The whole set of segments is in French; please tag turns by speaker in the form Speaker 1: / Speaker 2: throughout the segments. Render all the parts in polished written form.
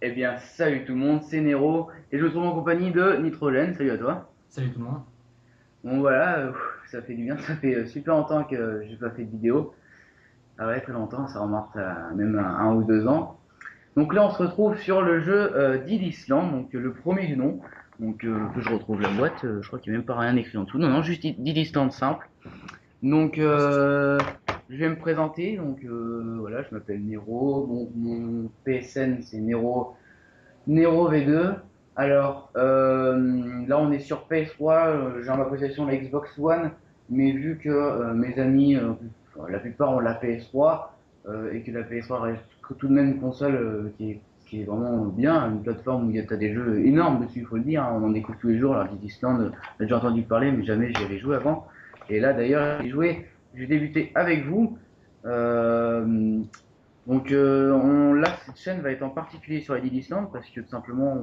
Speaker 1: Eh bien, salut tout le monde, c'est Nero et je me trouve en compagnie de Nitrogène. Salut à toi.
Speaker 2: Salut tout le monde.
Speaker 1: Bon, voilà, ça fait du bien, ça fait super longtemps que j'ai pas fait de vidéo. Ah ouais, très longtemps, ça remonte à même un ou 2 ans. Donc là, on se retrouve sur le jeu d'Ill Island, donc le premier du nom. Donc, que je retrouve la boîte, je crois qu'il n'y a même pas rien écrit en dessous. Non, non, juste d'Ill Island simple. Donc, je vais me présenter. Donc, voilà, je m'appelle Nero. Mon PSN, c'est Nero V2. Alors, là, on est sur PS3. J'ai en ma possession la Xbox One, mais vu que mes amis, la plupart ont la PS3, et que la PS3 reste tout de même une console qui est vraiment bien, une plateforme où il y a des jeux énormes dessus, il faut le dire. Hein. On en découvre tous les jours. Alors, Island, j'ai déjà entendu parler, mais jamais j'y avais joué avant. Et là, d'ailleurs, j'ai débuté avec vous. Euh, donc là, cette chaîne va être en particulier sur les Dead Island parce que tout simplement,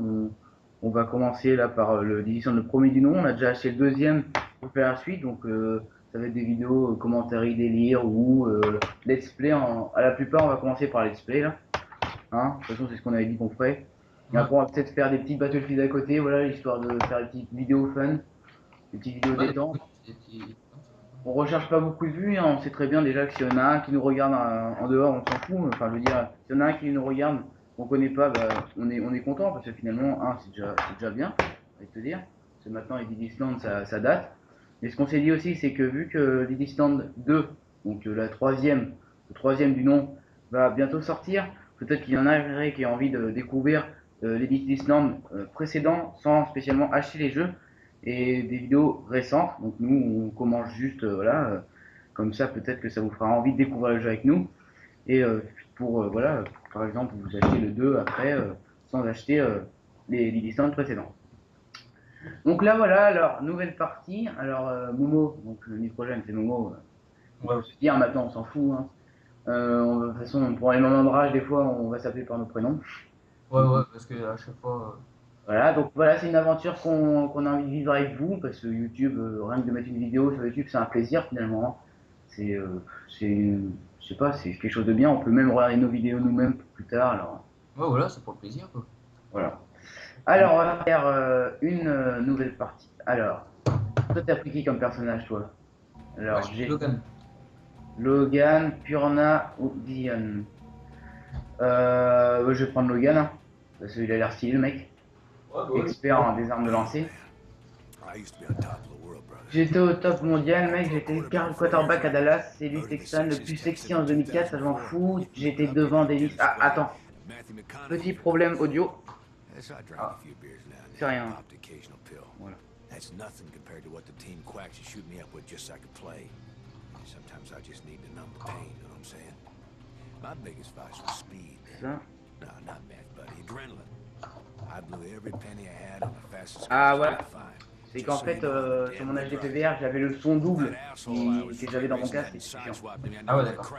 Speaker 1: on va commencer là par le Dead Island, le premier du nom. On a déjà acheté le deuxième pour faire la suite. Donc ça va être des vidéos commentaires, délire ou let's play. À la plupart, on va commencer par let's play là. Hein, de toute façon, c'est ce qu'on avait dit qu'on ferait. Et
Speaker 2: Ouais,
Speaker 1: après, on va peut-être faire des petits Battlefield à côté, voilà, histoire de faire des petites vidéos fun, des petites vidéos
Speaker 2: ouais,
Speaker 1: détente.
Speaker 2: des petits-
Speaker 1: On recherche pas beaucoup de vues, hein. On sait très bien déjà que s'il y en a un qui nous regarde en dehors, on s'en fout. Enfin, je veux dire, s'il y en a un qui nous regarde, qu'on connaît pas, bah, on est content parce que finalement, c'est déjà bien, je vais te dire. Parce que maintenant, les Island, ça date. Mais ce qu'on s'est dit aussi, c'est que vu que les Island 2, donc le troisième du nom, va bientôt sortir, peut-être qu'il y en a qui ont envie de découvrir les Island précédents sans spécialement acheter les jeux et des vidéos récentes. Donc nous, on commence juste, voilà, comme ça peut-être que ça vous fera envie de découvrir le jeu avec nous. Et voilà, par exemple, vous achetez le 2 après sans acheter les licences précédentes. Donc là, voilà, alors, nouvelle partie. Alors, Momo, donc le nitrogène, c'est Momo. On
Speaker 2: Ouais,
Speaker 1: peut se dire maintenant, on s'en fout. Hein. De toute façon, pour les moments de rage, des fois, on va s'appeler par nos prénoms.
Speaker 2: ouais,
Speaker 1: Donc,
Speaker 2: ouais, parce que à chaque fois.
Speaker 1: voilà, donc voilà, c'est une aventure qu'on a envie de vivre avec vous, parce que YouTube, rien que de mettre une vidéo sur YouTube, c'est un plaisir finalement. Hein. C'est, je sais pas, c'est quelque chose de bien. On peut même regarder nos vidéos nous-mêmes plus tard. Alors
Speaker 2: Ouais, voilà, c'est pour le plaisir, quoi.
Speaker 1: voilà. Alors on va faire une nouvelle partie. Alors, toi t'as pris qui comme personnage toi?
Speaker 2: Ouais,
Speaker 1: Alors
Speaker 2: je suis
Speaker 1: j'ai
Speaker 2: Logan.
Speaker 1: Logan, Purna ou Dion. Je vais prendre Logan, hein, parce qu'il a l'air stylé le mec.
Speaker 2: Ouais, bah ouais.
Speaker 1: Expert en des armes de lancer. J'étais au top mondial, mec, j'étais le quarterback à Dallas, c'est lui Texan le plus sexy en 2004, ça je m'en fous, j'étais devant Dennis. Ah, attends, petit problème audio. Ah, c'est rien. Voilà. Ça. Ah, voilà. C'est qu'en fait, sur mon HDPVR, j'avais le son double que j'avais dans mon casque, et c'est chiant.
Speaker 2: Ah ouais, d'accord.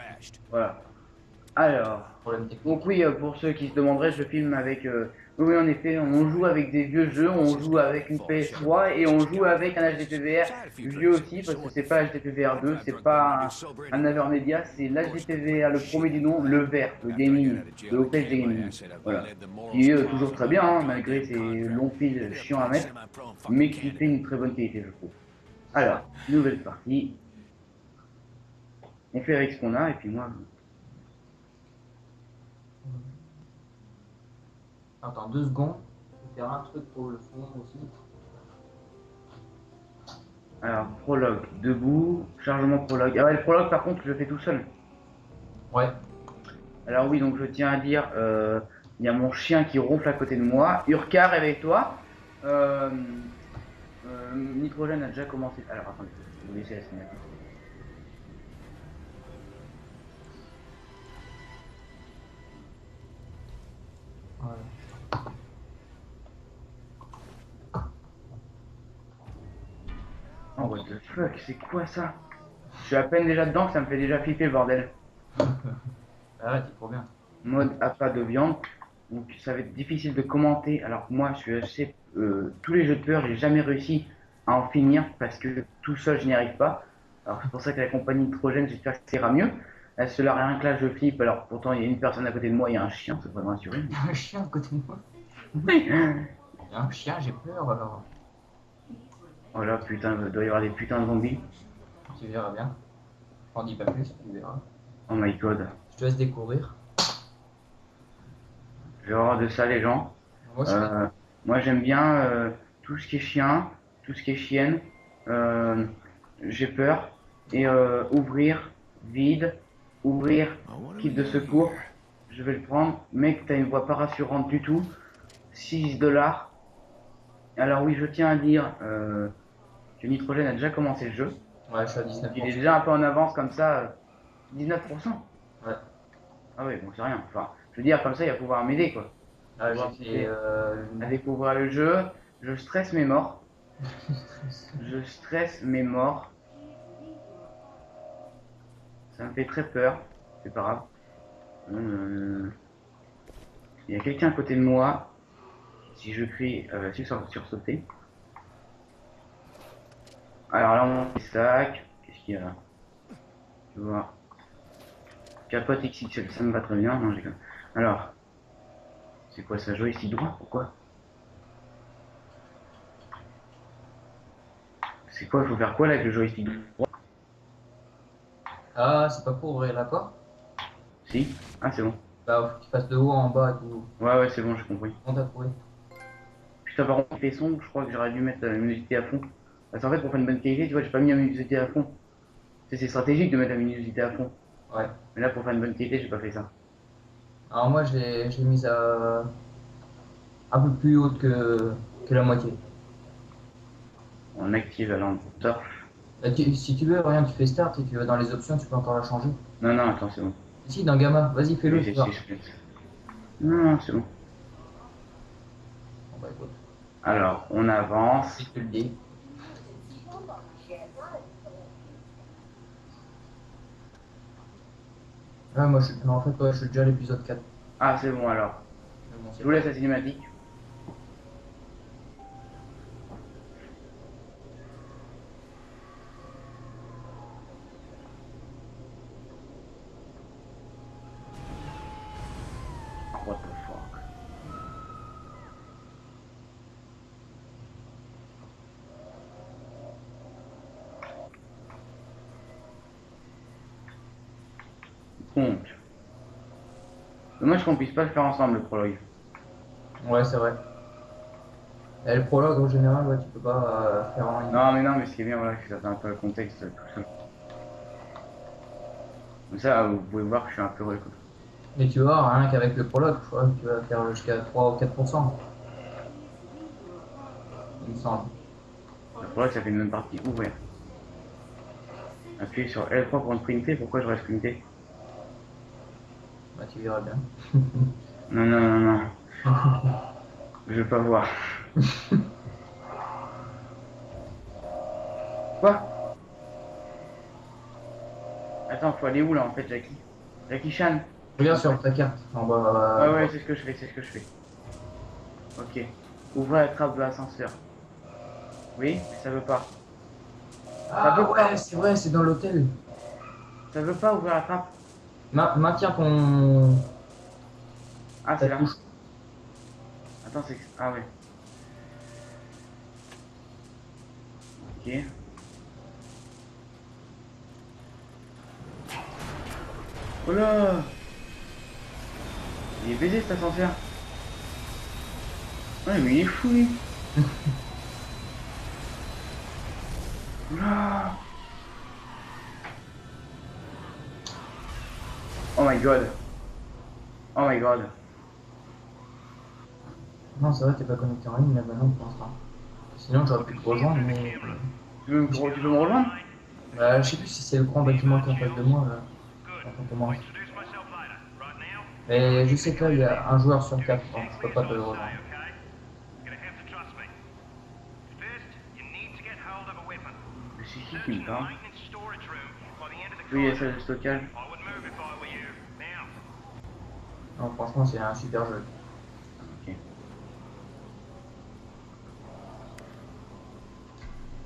Speaker 1: Voilà. Alors,
Speaker 2: Problème
Speaker 1: donc
Speaker 2: technique.
Speaker 1: oui, pour ceux qui se demanderaient, je filme avec. Oui, oui, en effet, on joue avec des vieux jeux, on joue avec une PS3 et on joue avec un HDPVR vieux aussi, parce que c'est pas HDPVR 2, c'est pas un Avermedia, c'est l'HDPVR, le premier du nom, le vert, le gaming, le OPG Gaming. Voilà. Qui est toujours très bien, hein, malgré ses longs fils chiants à mettre, mais qui fait une très bonne qualité, je trouve. Alors, nouvelle partie, on fait avec ce qu'on a, et puis moi.
Speaker 2: Attends 2 secondes. Je vais faire un truc pour le fond aussi.
Speaker 1: Alors, prologue, debout, chargement prologue. Ah ouais, le prologue, par contre, je le fais tout seul.
Speaker 2: Ouais.
Speaker 1: Alors oui, donc je tiens à dire, il y a mon chien qui ronfle à côté de moi. Urka, réveille-toi. Euh, Nitrogène a déjà commencé. Alors attendez, je vais vous laisser la cinématique.
Speaker 2: Ouais.
Speaker 1: Oh, what the fuck, c'est quoi ça? Je suis à peine déjà dedans, ça me fait déjà flipper le bordel.
Speaker 2: Ah ouais, c'est trop bien.
Speaker 1: Mode appât de viande. Donc ça va être difficile de commenter. Alors moi, je suis assez. Tous les jeux de peur, j'ai jamais réussi à en finir parce que tout seul, je n'y arrive pas. Alors c'est pour ça que la compagnie Nitrogène, j'espère que ça ira mieux. là, cela rien que là, je flippe. Alors pourtant, il y a une personne à côté de moi, il y a un chien, ça devrait me rassurer.
Speaker 2: Il y a un chien à côté de moi.
Speaker 1: Oui.
Speaker 2: Il y a un chien, j'ai peur alors.
Speaker 1: Oh là, putain, il doit y avoir des putains de zombies.
Speaker 2: Tu verras bien. J'en dis pas plus, tu verras.
Speaker 1: Oh my god.
Speaker 2: Je te laisse découvrir.
Speaker 1: Je vais avoir de ça, les gens.
Speaker 2: Moi, je fais.
Speaker 1: Euh, moi, j'aime bien tout ce qui est chien, tout ce qui est chienne. Euh, j'ai peur. Et ouvrir, vide, ouvrir, kit de secours. Je vais le prendre. Mec, t'as une voix pas rassurante du tout. 6 dollars. Alors oui, je tiens à dire que Nitrogène a déjà commencé le jeu.
Speaker 2: Ouais, je suis à
Speaker 1: Il est
Speaker 2: 19%.
Speaker 1: déjà un peu en avance comme ça. 19%.
Speaker 2: Ouais.
Speaker 1: Ah oui, bon, c'est rien. Enfin, je veux dire, comme ça, il va pouvoir m'aider, quoi.
Speaker 2: Ah,
Speaker 1: Pouvoir
Speaker 2: j'ai fait.
Speaker 1: m'aider à découvrir le jeu. Je stresse mes morts. Je stresse mes morts. Ça me fait très peur. C'est pas grave. Il y a quelqu'un à côté de moi. Si je crie, elle va sursauter. Alors là, on a des sacs. Qu'est-ce qu'il y a là? Tu vois. Capote XXL, ça me va très bien. Non, j'ai... Alors, c'est quoi ça? Joystick droit? Pourquoi? C'est quoi? Il faut faire quoi là avec le joystick droit?
Speaker 2: Ah, c'est pas pour ouvrir la porte?
Speaker 1: Si? Ah, c'est bon.
Speaker 2: Bah, faut que tu fasses de haut en bas et tout.
Speaker 1: Ouais, ouais, c'est bon, j'ai compris.
Speaker 2: On t'a trouvé.
Speaker 1: Putain, par contre, les sons, je crois que j'aurais dû mettre la luminosité à fond. Parce qu'en fait, pour faire une bonne qualité, tu vois, j'ai pas mis la luminosité à fond. C'est stratégique de mettre la luminosité à fond.
Speaker 2: Ouais.
Speaker 1: Mais là, pour faire une bonne qualité, j'ai pas fait ça.
Speaker 2: Alors, moi, je l'ai mise à un peu plus haute que la moitié.
Speaker 1: On active la lampe torche.
Speaker 2: Bah, si tu veux, rien, tu fais start et tu vas dans les options, tu peux encore la changer.
Speaker 1: Non, non, attends, c'est bon.
Speaker 2: Ici, dans Gamma, vas-y,
Speaker 1: Je vais
Speaker 2: fais-le, tu
Speaker 1: essayer
Speaker 2: vois.
Speaker 1: de split. Non, non, c'est bon.
Speaker 2: Bon, bah, écoute,
Speaker 1: Alors, on avance.
Speaker 2: si tu le dis. Ouais, moi, non, en fait, ouais, je suis déjà à l'épisode 4.
Speaker 1: Ah, c'est bon alors.
Speaker 2: Mais bon,
Speaker 1: Je
Speaker 2: c'est
Speaker 1: vous
Speaker 2: pas.
Speaker 1: laisse la cinématique. What the fuck? Donc, dommage qu'on puisse pas le faire ensemble le prologue.
Speaker 2: Ouais, c'est vrai. Et le prologue, en général, ouais, tu peux pas faire en ligne.
Speaker 1: Non, mais non, mais ce qui est bien, voilà, c'est que ça fait un peu le contexte, tout ça. Comme ça, vous pouvez voir que je suis un peu heureux, quoi.
Speaker 2: Mais tu vois, rien qu'avec le prologue, je crois que tu vas faire jusqu'à 3 ou 4%. Il me semble.
Speaker 1: Le prologue, ça fait une bonne partie ouverte. Appuyez sur L3 pour sprinter. Pourquoi je reste sprinter?
Speaker 2: Bah, tu verras bien.
Speaker 1: Non, non, non, non. Je veux pas voir. Quoi? Attends, faut aller où là en fait, Jackie? Jackie Chan?
Speaker 2: Regarde sur ta carte. En bas,
Speaker 1: Ah ouais, c'est ce que je fais, c'est ce que je fais. Ok. Ouvrez la trappe de l'ascenseur. Oui, mais ça veut pas.
Speaker 2: Ah
Speaker 1: veut pas.
Speaker 2: ouais, c'est vrai, c'est dans l'hôtel.
Speaker 1: Ça veut pas ouvrir la trappe.
Speaker 2: Maintiens ton.
Speaker 1: Ah,
Speaker 2: Ta
Speaker 1: c'est là.
Speaker 2: touche.
Speaker 1: Attends, c'est... Ah ouais. Ok. Oh là! Il est baisé cet ascenseur. Ouais, mais il est fou, lui. Oula. Oh my god. Oh my god.
Speaker 2: Non, c'est vrai, t'es pas connecté en ligne là maintenant pour l'instant. Sinon, j'aurais pu te rejoindre, mais.
Speaker 1: Tu peux me rejoindre?
Speaker 2: Bah, je sais plus si c'est le grand bâtiment qui est en face de moi là. Attends, comment. Mais je sais que là, il y a un joueur sur 4, donc je peux pas te le rejoindre.
Speaker 1: Mais c'est qui me parle? Oui, il y a ça de stockage.
Speaker 2: Non, franchement, c'est un super jeu.
Speaker 1: Ok.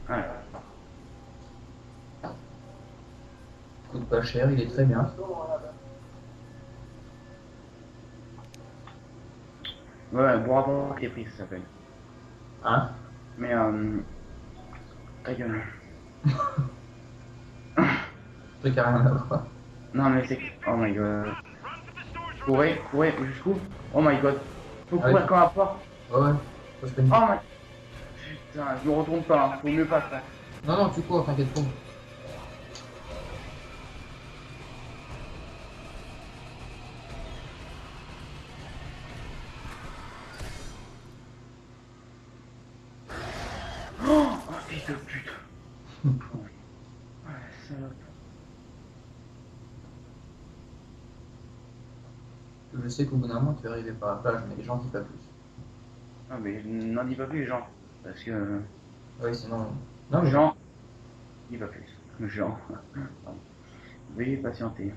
Speaker 1: Alors.
Speaker 2: Coup de pas cher, il est très bien.
Speaker 1: Ouais, bon rapport avec les prix, ça s'appelle.
Speaker 2: Hein?
Speaker 1: Mais, ta gueule.
Speaker 2: Truc à rien à voir.
Speaker 1: Non, mais c'est. Oh my god. Courez, jusqu'où? Oh my god. Faut
Speaker 2: Ah oui.
Speaker 1: courir comme un porc.
Speaker 2: Ouais, faut se tenir.
Speaker 1: Oh my. Putain, je me retourne pas, hein. Faut mieux pas faire.
Speaker 2: Non, non, tu cours, t'inquiète pas.
Speaker 1: Oh, fils de pute. Oh, la salope.
Speaker 2: Je sais qu'au bout d'un moment, tu vas arriver par la plage, mais les gens disent pas plus.
Speaker 1: Ah, mais n'en dis pas plus, Jean. Parce que.
Speaker 2: Oui, sinon. Non, mais
Speaker 1: Jean. Dis pas plus. Jean. Pardon. Veuillez patienter.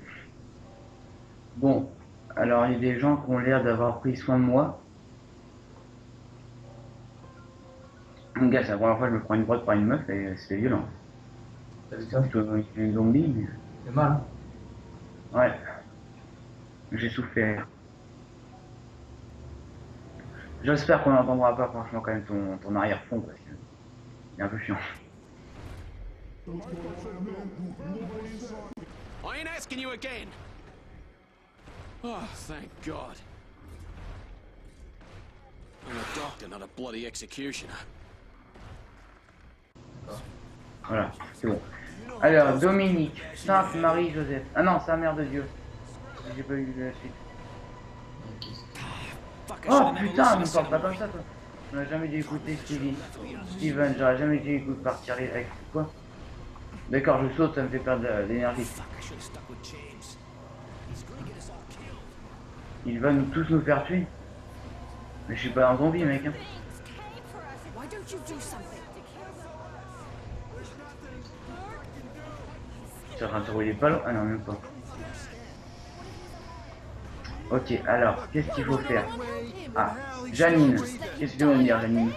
Speaker 1: Bon. Alors, il y a des gens qui ont l'air d'avoir pris soin de moi. Mon gars, c'est la première fois que je me prends une brotte par une meuf et c'est violent.
Speaker 2: t'as vu
Speaker 1: C'est
Speaker 2: ça?
Speaker 1: plutôt une zombie, mais.
Speaker 2: C'est mal, hein?
Speaker 1: Ouais. J'ai souffert. J'espère qu'on n'entendra pas franchement quand même ton arrière-fond parce que il est un peu chiant.
Speaker 3: I ain't asking you again. Oh, thank God. I'm a doctor, not a bloody executioner.
Speaker 1: Voilà, c'est bon. Alors, Dominique, Sainte Marie-Joseph. Ah non, c'est la mère de Dieu. J'ai pas eu la suite.
Speaker 3: Fuck, I
Speaker 1: Oh
Speaker 3: should've never
Speaker 1: putain,
Speaker 3: listened
Speaker 1: ne
Speaker 3: to
Speaker 1: parle pas
Speaker 3: Senator
Speaker 1: comme ça, toi. On n'a jamais dû écouter Steven, j'aurais jamais dû écouter partir avec quoi. D'accord, je saute, ça me fait perdre de l'énergie.
Speaker 3: Fuck, I should've stuck with James. He's gonna get us all killed.
Speaker 1: Il va tous nous faire tuer. Mais je suis pas un zombie, mec. Hein.
Speaker 4: Why don't you do something?
Speaker 1: Je suis en train de se rouler pas loin. Ah non, même pas. Ok, alors, qu'est-ce qu'il faut faire? Ah, Janine. Qu'est-ce que tu veux me dire, Janine?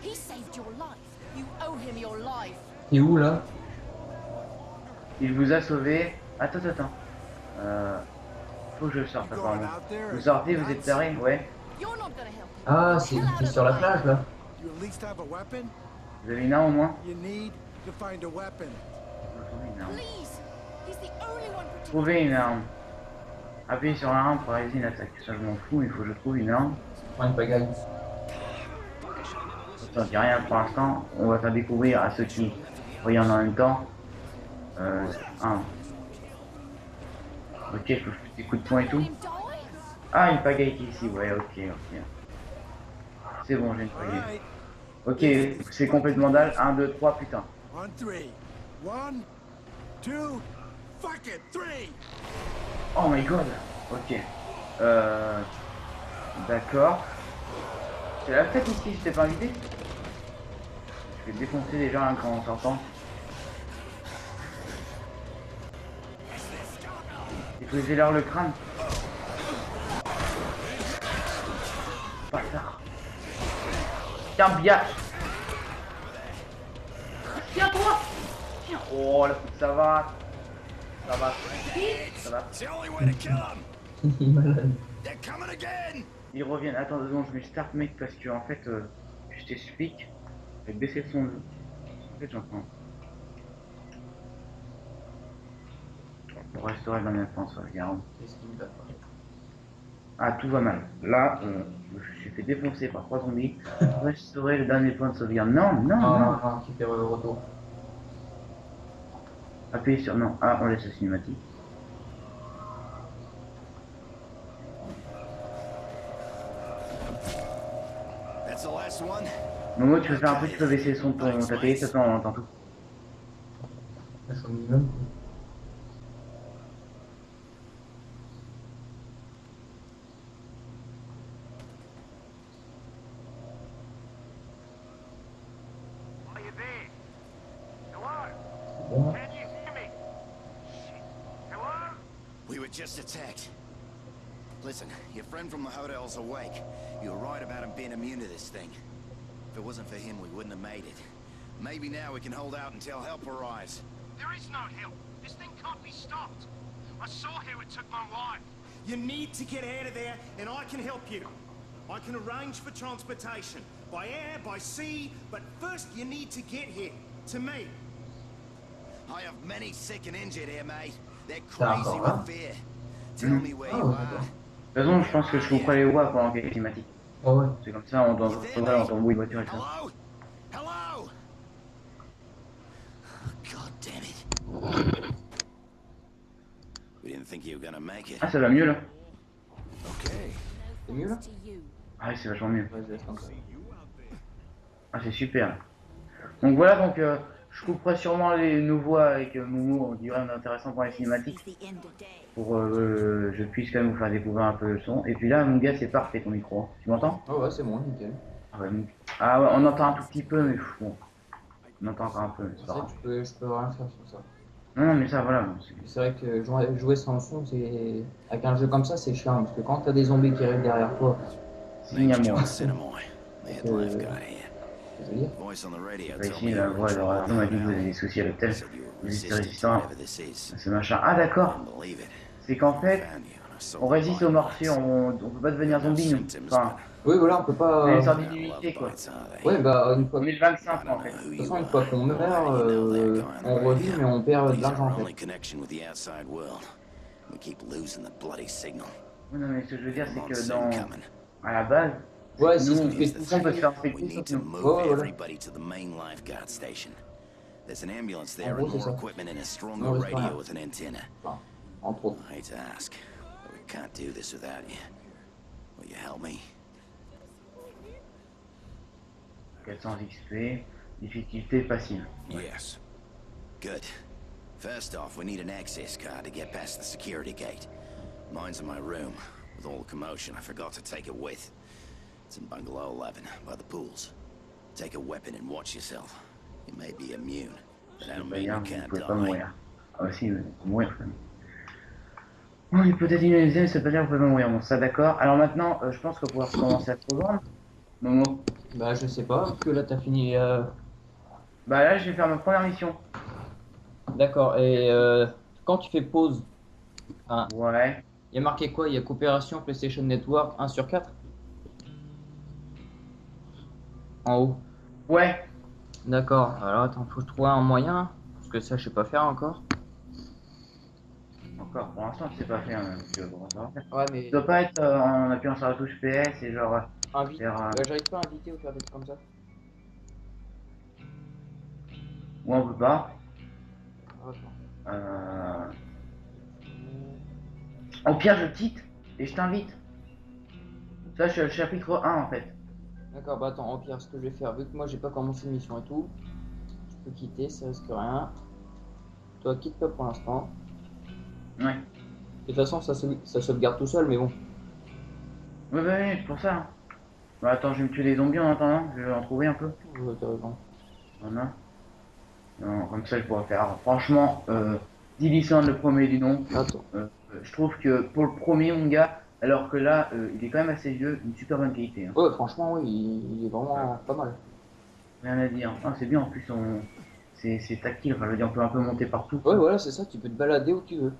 Speaker 4: He saved your life. You owe him your life.
Speaker 2: T'es où là?
Speaker 1: Il vous a sauvé. Attends. Faut que je sorte apparemment. Vous sortez, vous êtes taré? Ouais.
Speaker 4: You're not gonna help him.
Speaker 2: Ah, c'est sur la plage là.
Speaker 5: You at least have a weapon?
Speaker 1: Vous avez une arme au moins?
Speaker 5: You need to find a weapon.
Speaker 1: Trouvez une arme.
Speaker 4: Please. He's the only one protecting.
Speaker 1: Trouvez une arme. Appuyez sur l'arme pour réaliser une attaque. Ça, je m'en fous, il faut que je trouve une arme.
Speaker 2: Prends une pagaille.
Speaker 1: Ça ne dit rien pour l'instant. On va faire découvrir à ceux qui regardent en même temps. Un. Ok, je peux faire des coups de poing et tout.
Speaker 4: Him die?
Speaker 1: Ah, une pagaille qui est ici, ouais, ok. C'est bon, j'ai une pagaille. Ok, c'est complètement dalle. 1, 2, 3, putain.
Speaker 5: On three. 1, 2, fuck it, 3!
Speaker 1: Oh my god. Ok. D'accord. C'est la fête ici, je t'ai pas invité? Je vais défoncer les gens hein, quand on s'entend. Détruisez-leur le crâne. Bâtard. Tiens, biatch. Tiens-toi. Tiens. Oh, la foot, ça va. Ça va. Ça va.
Speaker 3: It's the only way to kill him.
Speaker 2: Il est malade.
Speaker 3: They're coming again.
Speaker 1: Ils reviennent. Attends 2 secondes, je vais start mec parce que en fait, je t'explique. Je vais baisser le son. En fait, j'entends. Pour restaurer la même sauvegarde.
Speaker 2: Qu'est-ce qui me va pas?
Speaker 1: Ah, tout va mal. Là, je suis fait défoncer par 3 zombies. Restaurer le dernier point de sauvegarde. Non,
Speaker 2: Non, tu fais retour.
Speaker 1: Appuyez sur non. Ah, on laisse la cinématique.
Speaker 3: That's the last one.
Speaker 1: Momo, tu peux faire un peu, tu peux baisser le son de ta télé, ça on entend tout.
Speaker 2: Là, c'est au minimum.
Speaker 6: Are you there? Hello?
Speaker 2: C'est bon.
Speaker 6: Can you hear me? Shit. Hello?
Speaker 3: We were just attacked. Listen, your friend from the hotel's awake. You were right about him being immune to this thing. If it wasn't for him, we wouldn't have made it. Maybe now we can hold out until help arrives.
Speaker 6: There is no help. This thing can't be stopped. I saw who it took my wife.
Speaker 5: You need to get out of there, and I can help you. I can arrange for transportation, by air, by sea, but first you need to get here, to me.
Speaker 3: I have many sick and injured here, mate. They're
Speaker 2: D'accord,
Speaker 3: crazy
Speaker 2: hein.
Speaker 3: with fear. Tell me where
Speaker 2: Ah,
Speaker 3: you
Speaker 2: ouais,
Speaker 3: are.
Speaker 2: d'accord.
Speaker 1: De toute façon, je pense que je couperai les voix pendant qu'il y a les cinématiques.
Speaker 2: Oh ouais.
Speaker 1: C'est comme ça, on entend le bruit de voiture et tout ça.
Speaker 3: Hello? Hello? God damn it. We didn't think you were gonna make it.
Speaker 1: Ah, ça va mieux là.
Speaker 3: Okay.
Speaker 2: C'est mieux là?
Speaker 4: To you.
Speaker 1: Ah oui, c'est vachement mieux.
Speaker 2: Ouais, je laisse comme ça.
Speaker 1: Ah, c'est super. Donc voilà, donc je couperai sûrement nos voix avec Moumou, on dirait intéressant pour les cinématiques. Pour que je puisse quand même vous faire découvrir un peu le son. Et puis là, mon gars, c'est parfait ton micro. Tu m'entends?
Speaker 2: Oh ouais, c'est bon, nickel.
Speaker 1: Ah ouais, ah ouais, on entend un tout petit peu, mais bon. On entend encore un peu, mais c'est pas grave.
Speaker 2: Je peux rien faire sur ça.
Speaker 1: Non, non, mais ça, voilà.
Speaker 2: C'est vrai que jouer sans le son, c'est avec un jeu comme ça, c'est chiant parce que quand t'as des zombies qui arrivent derrière toi,
Speaker 1: Signe à moi.
Speaker 3: Cinemoy, the head lifeguard here.
Speaker 2: je veux dire,
Speaker 3: Voice on the radio
Speaker 1: Bah,
Speaker 3: told
Speaker 1: ici,
Speaker 3: me
Speaker 1: la
Speaker 3: you
Speaker 1: voix de
Speaker 3: were
Speaker 1: Razon m'a dit que vous avez des soucis avec tel. Vous êtes résistant. C'est machin. Ah, d'accord. C'est qu'en fait, on résiste aux morsures, on peut pas devenir zombie, nous. Enfin,
Speaker 2: oui, voilà, on peut pas.
Speaker 1: on est sans immunité, quoi.
Speaker 2: Ouais, bah une fois.
Speaker 1: On est le 25, en fait.
Speaker 2: De toute façon, une fois qu'on meurt, on revit, mais on perd de l'argent en fait.
Speaker 3: We keep losing the bloody signal.
Speaker 1: Non, mais ce que je veux dire, c'est que dans. À la base,
Speaker 2: Ouais,
Speaker 1: nous,
Speaker 2: c'est ce qui fait
Speaker 1: tout le monde peut se faire
Speaker 3: We
Speaker 1: respecter,
Speaker 3: need
Speaker 1: sauf
Speaker 3: to
Speaker 1: nous.
Speaker 3: move
Speaker 2: Ouais, voilà.
Speaker 3: everybody to the main lifeguard station. There's an ambulance there
Speaker 2: En gros,
Speaker 3: and
Speaker 2: c'est
Speaker 3: more
Speaker 2: ça.
Speaker 3: equipment and a stronger
Speaker 2: Non, reste
Speaker 3: radio
Speaker 2: rien.
Speaker 3: with an antenna.
Speaker 2: Enfin, entre autres.
Speaker 3: I hate to ask, but we can't do this without you. Will you help me?
Speaker 1: 400 XP, difficulté facile.
Speaker 3: Yes. Good. First off, we need an access card to get past the security gate. Mine's in my room. With all the commotion, I forgot to take it with. It's in Bungalow 11, by the pools. Take a weapon and watch yourself. You may be immune, but I don't
Speaker 1: Bah,
Speaker 3: mean you
Speaker 1: vous
Speaker 3: can't
Speaker 1: pouvez pas
Speaker 3: die.
Speaker 1: mourir. Ah, si, vous pouvez mourir quand même. On est peut-être immunisé, mais ça veut pas dire que vous pouvez pas mourir. Bon, ça d'accord. Alors maintenant, je pense qu'on va pouvoir commencer à se rejoindre. Momo.
Speaker 2: Bah, je sais pas, que là t'as fini.
Speaker 1: Bah là, je vais faire ma première mission.
Speaker 2: D'accord, et quand tu fais pause, hein,
Speaker 1: Ouais.
Speaker 2: il y a marqué quoi? Il y a coopération PlayStation Network 1 sur 4 en haut.
Speaker 1: Ouais.
Speaker 2: D'accord, alors attends, faut que je trouve un moyen, parce que ça je sais pas faire encore.
Speaker 1: Encore, pour l'instant, je sais pas faire. Bon, ça va faire.
Speaker 2: Ouais, mais
Speaker 1: Ça doit pas être en appuyant sur la touche PS et genre
Speaker 2: invite.
Speaker 1: faire.
Speaker 2: J'arrive pas à inviter ou faire des trucs comme ça.
Speaker 1: Ou on peut pas.
Speaker 2: Attends.
Speaker 1: Au pire, je quitte et je t'invite. Ça, je suis au chapitre 1 en fait.
Speaker 2: D'accord, bah attends, en pire, ce que je vais faire, vu que moi j'ai pas commencé une mission et tout, je peux quitter, ça risque rien. Toi, quitte pas pour l'instant.
Speaker 1: Ouais.
Speaker 2: De toute façon, ça sauvegarde tout seul, mais bon.
Speaker 1: Ouais, bah oui, c'est pour ça. Hein. Bah attends, je vais me tuer des zombies en attendant, je vais en trouver un peu.
Speaker 2: Ouais, t'as raison.
Speaker 1: Voilà. Non, comme ça, je pourrais faire. Alors, franchement, Dilison, le premier du nom,
Speaker 2: Attends.
Speaker 1: je trouve que pour le premier, mon gars, alors que là, il est quand même assez vieux, une super bonne qualité. Hein.
Speaker 2: Ouais, franchement, oui, il est vraiment pas mal.
Speaker 1: Rien à dire. Ah, c'est bien en plus, c'est tactile, enfin, je veux dire, on peut un peu monter partout.
Speaker 2: Ouais, voilà, c'est ça, tu peux te balader où tu veux.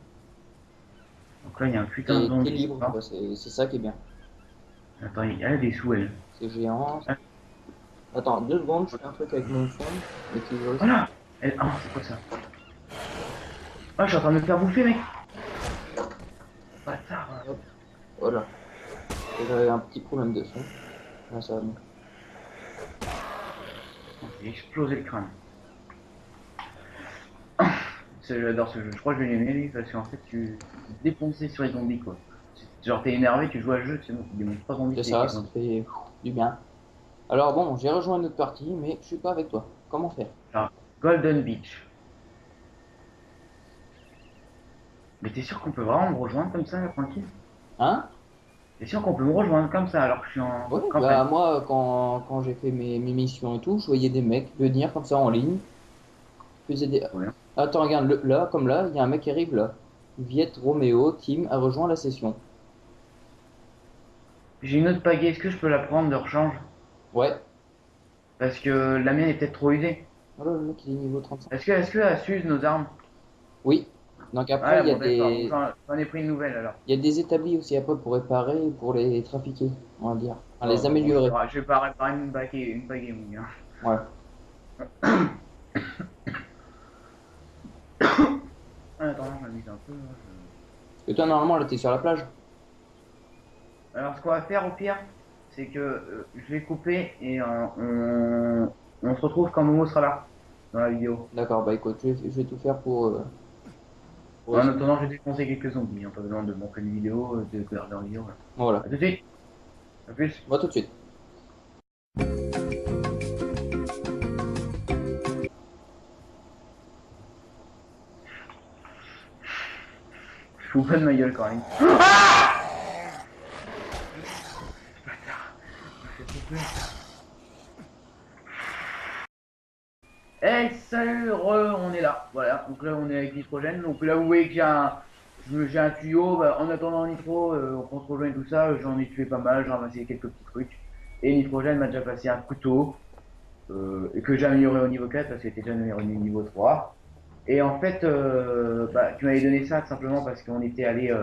Speaker 1: Donc là, il y a un putain de
Speaker 2: Et
Speaker 1: zombie.
Speaker 2: t'es libre,
Speaker 1: Ah.
Speaker 2: quoi, c'est ça qui est bien.
Speaker 1: Attends, il y a des sous, elle.
Speaker 2: C'est géant.
Speaker 1: Ah.
Speaker 2: Attends, 2 secondes, je fais un truc avec mon phone. Et tu veux...
Speaker 1: Voilà. Elle... Ah, c'est quoi ça? Ah, je suis en train de me faire bouffer, mec. Bâtard.
Speaker 2: Hop. Voilà. Et j'avais un petit problème de son. Là, ça va mieux.
Speaker 1: J'ai explosé le crâne. J'adore ce jeu. Je crois que je vais l'aimer, lui, parce qu'en fait, tu défonces sur les zombies, quoi. Genre, t'es énervé, tu joues à le jeu, c'est bon, tu démontes pas zombies.
Speaker 2: C'est ça, ça fait du bien. Alors bon, j'ai rejoint une autre partie, mais je suis pas avec toi. Comment faire?
Speaker 1: Golden Beach. Mais t'es sûr qu'on peut vraiment me rejoindre comme ça, là, tranquille?
Speaker 2: Hein?
Speaker 1: T'es sûr qu'on peut me rejoindre comme ça alors que je suis en
Speaker 2: Ouais,
Speaker 1: campagne?
Speaker 2: bah moi, quand j'ai fait mes missions et tout, je voyais des mecs venir comme ça en ligne. Faisaient des...
Speaker 1: Ouais.
Speaker 2: Attends, regarde, là, comme là, il y a un mec qui arrive là. Viet Romeo, Team a rejoint la session.
Speaker 1: J'ai une autre pagaie, est-ce que je peux la prendre de rechange?
Speaker 2: Ouais.
Speaker 1: Parce que la mienne est peut-être trop usée.
Speaker 2: Oh là, le mec il est niveau 35.
Speaker 1: Est-ce que elle s'use nos armes?
Speaker 2: Oui, Donc après,
Speaker 1: Ouais, bon, d'accord. J'en ai pris une nouvelle alors.
Speaker 2: il y a des établis aussi après pour réparer et pour les trafiquer, on va dire. Enfin, les
Speaker 1: Bon,
Speaker 2: améliorer.
Speaker 1: je vais pas réparer une pagaie, mon gars.
Speaker 2: Ouais.
Speaker 1: En attendant, je m'amuse un peu.
Speaker 2: Et toi, normalement, là, t'es sur la plage.
Speaker 1: Alors, ce qu'on va faire au pire, c'est que je vais couper et on se retrouve quand Momo sera là dans la vidéo.
Speaker 2: D'accord, bah écoute, je vais tout faire pour
Speaker 1: En
Speaker 2: essayer.
Speaker 1: attendant, je vais défoncer quelques zombies. Hein, pas besoin de montrer une vidéo, de regarder leur vidéo. Voilà.
Speaker 2: Voilà.
Speaker 1: A tout de suite. A plus.
Speaker 2: On va tout de suite.
Speaker 1: Je fous pas de ma gueule quand même. Hey, salut, on est là. Voilà, donc là on est avec Nitrogène. Donc là vous voyez que j'ai un tuyau. Bah, en attendant Nitro, qu'on se rejoigne tout ça, j'en ai tué pas mal, j'ai ramassé quelques petits trucs. Et Nitrogène m'a déjà passé un couteau et que j'ai amélioré au niveau 4 parce qu'il était déjà amélioré au niveau 3. Et en fait, bah, tu m'avais donné ça tout simplement parce qu'on était allé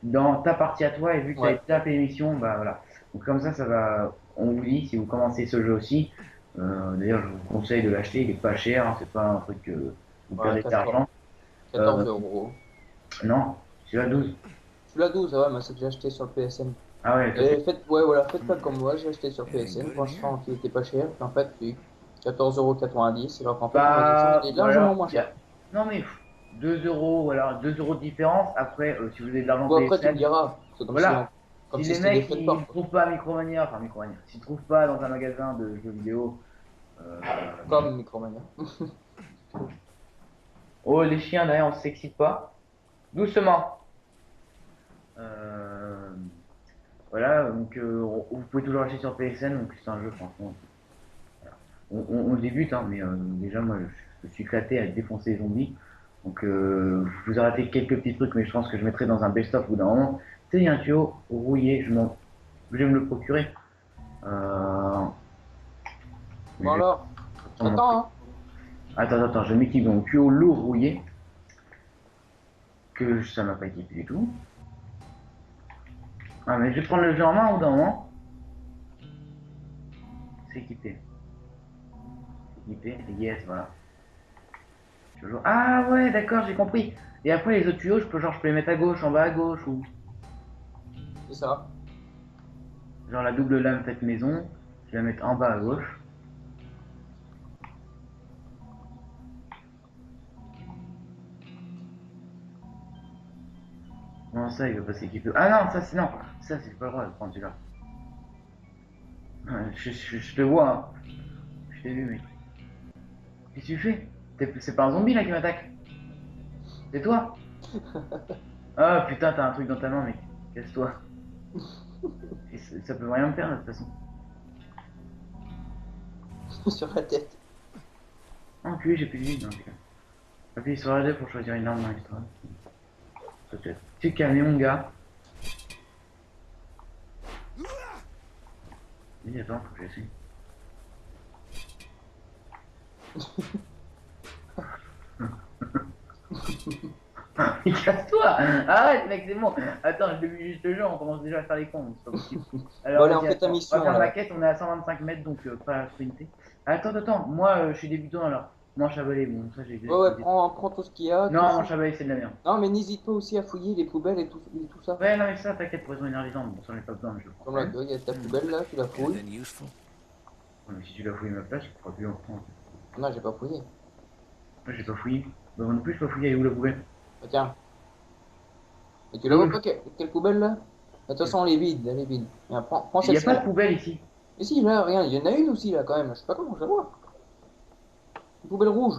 Speaker 1: dans ta partie à toi et vu que tu avais tapé l'émission, bah voilà. Donc comme ça va. On vous dit si vous commencez ce jeu aussi. D'ailleurs, je vous conseille de l'acheter, il est pas cher, hein, c'est pas un truc que vous perdez de l'argent.
Speaker 2: 14 euros.
Speaker 1: Non, tu as 12.
Speaker 2: Tu l'as 12, ouais, mais c'est que j'ai acheté sur le PSN.
Speaker 1: Ah ouais,
Speaker 2: Et faites pas comme moi, j'ai acheté sur PSN, franchement, qui était pas cher. Puis en fait, puis 14,90 €, alors qu'en fait,
Speaker 1: bah,
Speaker 2: il est largement moins cher.
Speaker 1: Non mais 2 euros, voilà, 2 euros de différence. Après, si vous avez de l'argent
Speaker 2: Bon, après, tu
Speaker 1: PSN,
Speaker 2: me diras, c'est comme
Speaker 1: voilà.
Speaker 2: comme
Speaker 1: Si
Speaker 2: si
Speaker 1: les
Speaker 2: c'était des
Speaker 1: mecs
Speaker 2: frais de
Speaker 1: ils
Speaker 2: port.
Speaker 1: ne trouvent pas à Micromania, enfin Micromania, s'ils ne trouvent pas dans un magasin de jeux vidéo, euh,
Speaker 2: Comme Micromania.
Speaker 1: oh les chiens derrière, on s'excite pas. Doucement. Voilà, donc vous pouvez toujours acheter sur PSN, donc c'est un jeu franchement. On le débute, hein, mais déjà moi je suis éclaté à défoncer les zombies. Donc je vous ai raté quelques petits trucs, mais je pense que je mettrai dans un best-of au bout d'un moment. Tu sais, il y a un tuyau rouillé, je vais me le procurer.
Speaker 2: Bon alors, attends, hein.
Speaker 1: Attends, je m'équipe dans le tuyau lourd rouillé. Que ça m'a pas équipé du tout. Ah mais je vais prendre le jeu en main au bout d'un moment. C'est équipé. Équipé, yes, voilà. Ah ouais, d'accord, j'ai compris. Et après les autres tuyaux, je peux les mettre à gauche, en bas à gauche ou.
Speaker 2: C'est ça.
Speaker 1: Genre la double lame faite maison, je vais la mettre en bas à gauche. Comment ça, il veut pas s'équiper? Ah non, ça c'est non, ça c'est pas le droit de prendre celui-là. Je te vois, hein. Je t'ai vu, mec. Qu'est-ce que tu fais? C'est pas un zombie là qui m'attaque? C'est toi? Ah putain, t'as un truc dans ta main, mec. Casse-toi. Et ça peut rien me faire de toute façon.
Speaker 2: Sur la tête.
Speaker 1: Ah, enculé, j'ai plus de vie. Non, appuie sur la 2 pour choisir une arme dans l'histoire. Tu es calmé, mon gars. Oui, attends, faut que j'essaie. Casse-toi! Arrête, mec, c'est bon. Attends, je débute juste le jeu, on commence déjà à faire les cons, c'est pas possible. Alors,
Speaker 2: Bon, allez, on
Speaker 1: vas-y,
Speaker 2: fait ta
Speaker 1: attends,
Speaker 2: mission.
Speaker 1: on va faire
Speaker 2: Là.
Speaker 1: ma quête, on est à 125 mètres, donc pas à sprinter. Attends, moi je suis débutant alors. Manche à balai, bon, ça j'ai
Speaker 2: Ouais, prends tout ce qu'il y a.
Speaker 1: Non, manche à balai, c'est de la merde.
Speaker 2: Non, mais n'hésite pas aussi à fouiller les poubelles et tout ça.
Speaker 1: Ouais, non, mais ça, t'inquiète, poison énergisante, bon, ça j'en ai pas besoin, mais je le prends.
Speaker 2: Comme là, il y a ta poubelle là, tu la fouilles.
Speaker 1: Ouais, mais si tu l'as fouillé ma place, je pourras plus en prendre.
Speaker 2: Non, j'ai pas fouillé.
Speaker 1: Moi j'ai pas fouillé. Bah, moi non plus, j'ai pas fouillé, elle est où la poubelle?
Speaker 2: Bah, tiens. Et tu la vois pas quelle poubelle là? De toute façon, elle est vide, Viens, prends
Speaker 1: Il y a
Speaker 2: celle-ci.
Speaker 1: pas de poubelle ici.
Speaker 2: Mais si, là, regarde, il y en a une aussi là quand même. Je sais pas comment je la vois. Une poubelle rouge.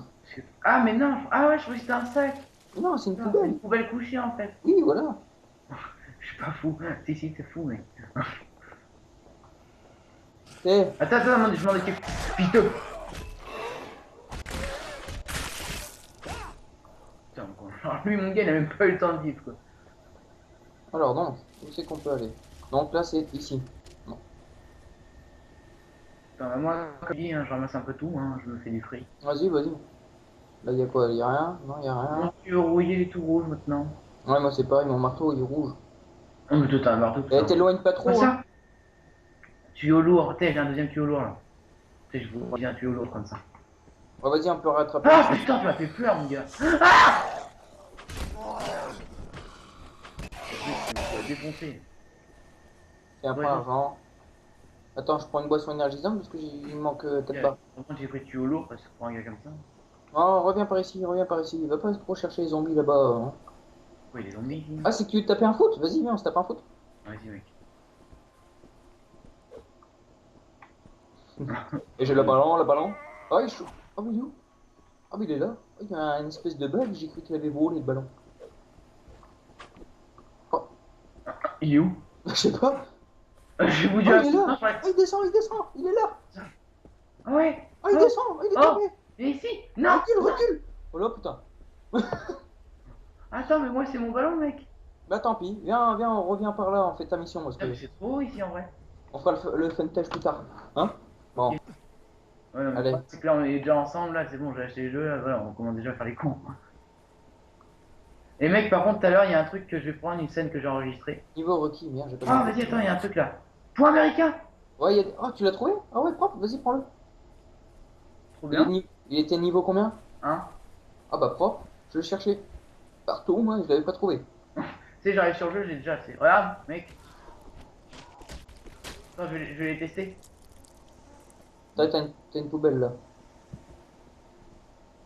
Speaker 1: Ah, mais non, ah ouais, je croyais que c'était un sac.
Speaker 2: Mais non, c'est une
Speaker 1: C'est
Speaker 2: poubelle.
Speaker 1: une poubelle couchée en fait.
Speaker 2: Oui, voilà.
Speaker 1: Je suis pas fou. Si, c'est fou, mec.
Speaker 2: Eh,
Speaker 1: Attends, je m'en occupe. Putain. Putain, alors lui, mon gars, il a même pas eu le temps de vivre, quoi.
Speaker 2: alors donc, où c'est qu'on peut aller? Donc là, c'est ici. Bon.
Speaker 1: Attends, bah, moi, comme je dis, hein, je ramasse un peu tout, hein, je me fais du fric.
Speaker 2: Vas-y. Là, il y a quoi? Il y a rien? Non, il y a rien.
Speaker 1: Mon tuyau rouillé il est tout rouge maintenant.
Speaker 2: Ouais, moi, c'est pareil, mon marteau, il est rouge.
Speaker 1: Oh, mais toi, t'as un marteau, tout
Speaker 2: Et
Speaker 1: ça.
Speaker 2: t'éloigne pas
Speaker 1: Quoi
Speaker 2: trop, hein.
Speaker 1: ça? Tuyau lourd. Tu sais, j'ai un deuxième tuyau lourd là. Tu sais, je vous dis un tuyau lourd comme ça.
Speaker 2: Ouais, vas-y, on peut rattraper.
Speaker 1: Ah putain, tu m'as fait peur, mon gars. Ah! Tu m'as défoncé.
Speaker 2: Tiens,
Speaker 1: Ouais,
Speaker 2: pas
Speaker 1: non.
Speaker 2: l'argent. Attends, je prends une boisson énergisante parce que il me manque 4 barres.
Speaker 1: Par contre, j'ai pris tuyau lourd parce que pour un gars comme ça.
Speaker 2: Oh, reviens par ici, reviens par ici. Va pas trop chercher les zombies là-bas, hein.
Speaker 1: Ouais, les zombies ici.
Speaker 2: Ah, c'est que tu veux te taper un foot? Vas-y, viens, on se tape un foot.
Speaker 1: Vas-y, mec.
Speaker 2: Et j'ai le ballon, le ballon. Ah, il est chaud. Ah, oui, où? Ah, oui, il est là. Ah, il y a une espèce de bug, j'ai cru qu'il avait volé le ballon. Oh,
Speaker 1: Il est où?
Speaker 2: je sais pas.
Speaker 1: Je vais vous
Speaker 2: Ah,
Speaker 1: dire.
Speaker 2: il est là.
Speaker 1: Non, ouais.
Speaker 2: Ah, il descend, il est là.
Speaker 1: Ah ouais.
Speaker 2: Ah, il
Speaker 1: Oh.
Speaker 2: descend, il est
Speaker 1: Oh.
Speaker 2: tombé.
Speaker 1: Il est ici. Non.
Speaker 2: Recule, recule. Oh là, putain.
Speaker 1: Attends, mais moi, c'est mon ballon, mec.
Speaker 2: Bah, tant pis. Viens, viens, on revient par là, on fait ta mission. Parce
Speaker 1: Ah,
Speaker 2: que
Speaker 1: mais c'est trop haut ici en vrai.
Speaker 2: on fera le fun test plus tard. Hein? Bon,
Speaker 1: Ouais, non, mais
Speaker 2: allez.
Speaker 1: c'est que là, on est déjà ensemble, là, c'est bon, j'ai acheté les jeux, là, voilà, on commence déjà à faire les cons. Et mec, par contre, tout à l'heure, il y a un truc que je vais prendre, une scène que j'ai enregistrée.
Speaker 2: Niveau requis, merde, j'ai pas
Speaker 1: Ah,
Speaker 2: de-
Speaker 1: vas-y, attends, il y a un truc là. Point américain.
Speaker 2: Ouais, il y a... Oh, tu l'as trouvé? Ah ouais, propre, vas-y, prends-le.
Speaker 1: Trop bien.
Speaker 2: Il était niveau combien?
Speaker 1: Hein?
Speaker 2: Ah bah propre, je le cherchais. Partout, moi, je l'avais pas trouvé.
Speaker 1: Tu sais, j'arrive sur le jeu, j'ai déjà assez. Regarde, mec. Attends, je vais les tester.
Speaker 2: T'as une poubelle là.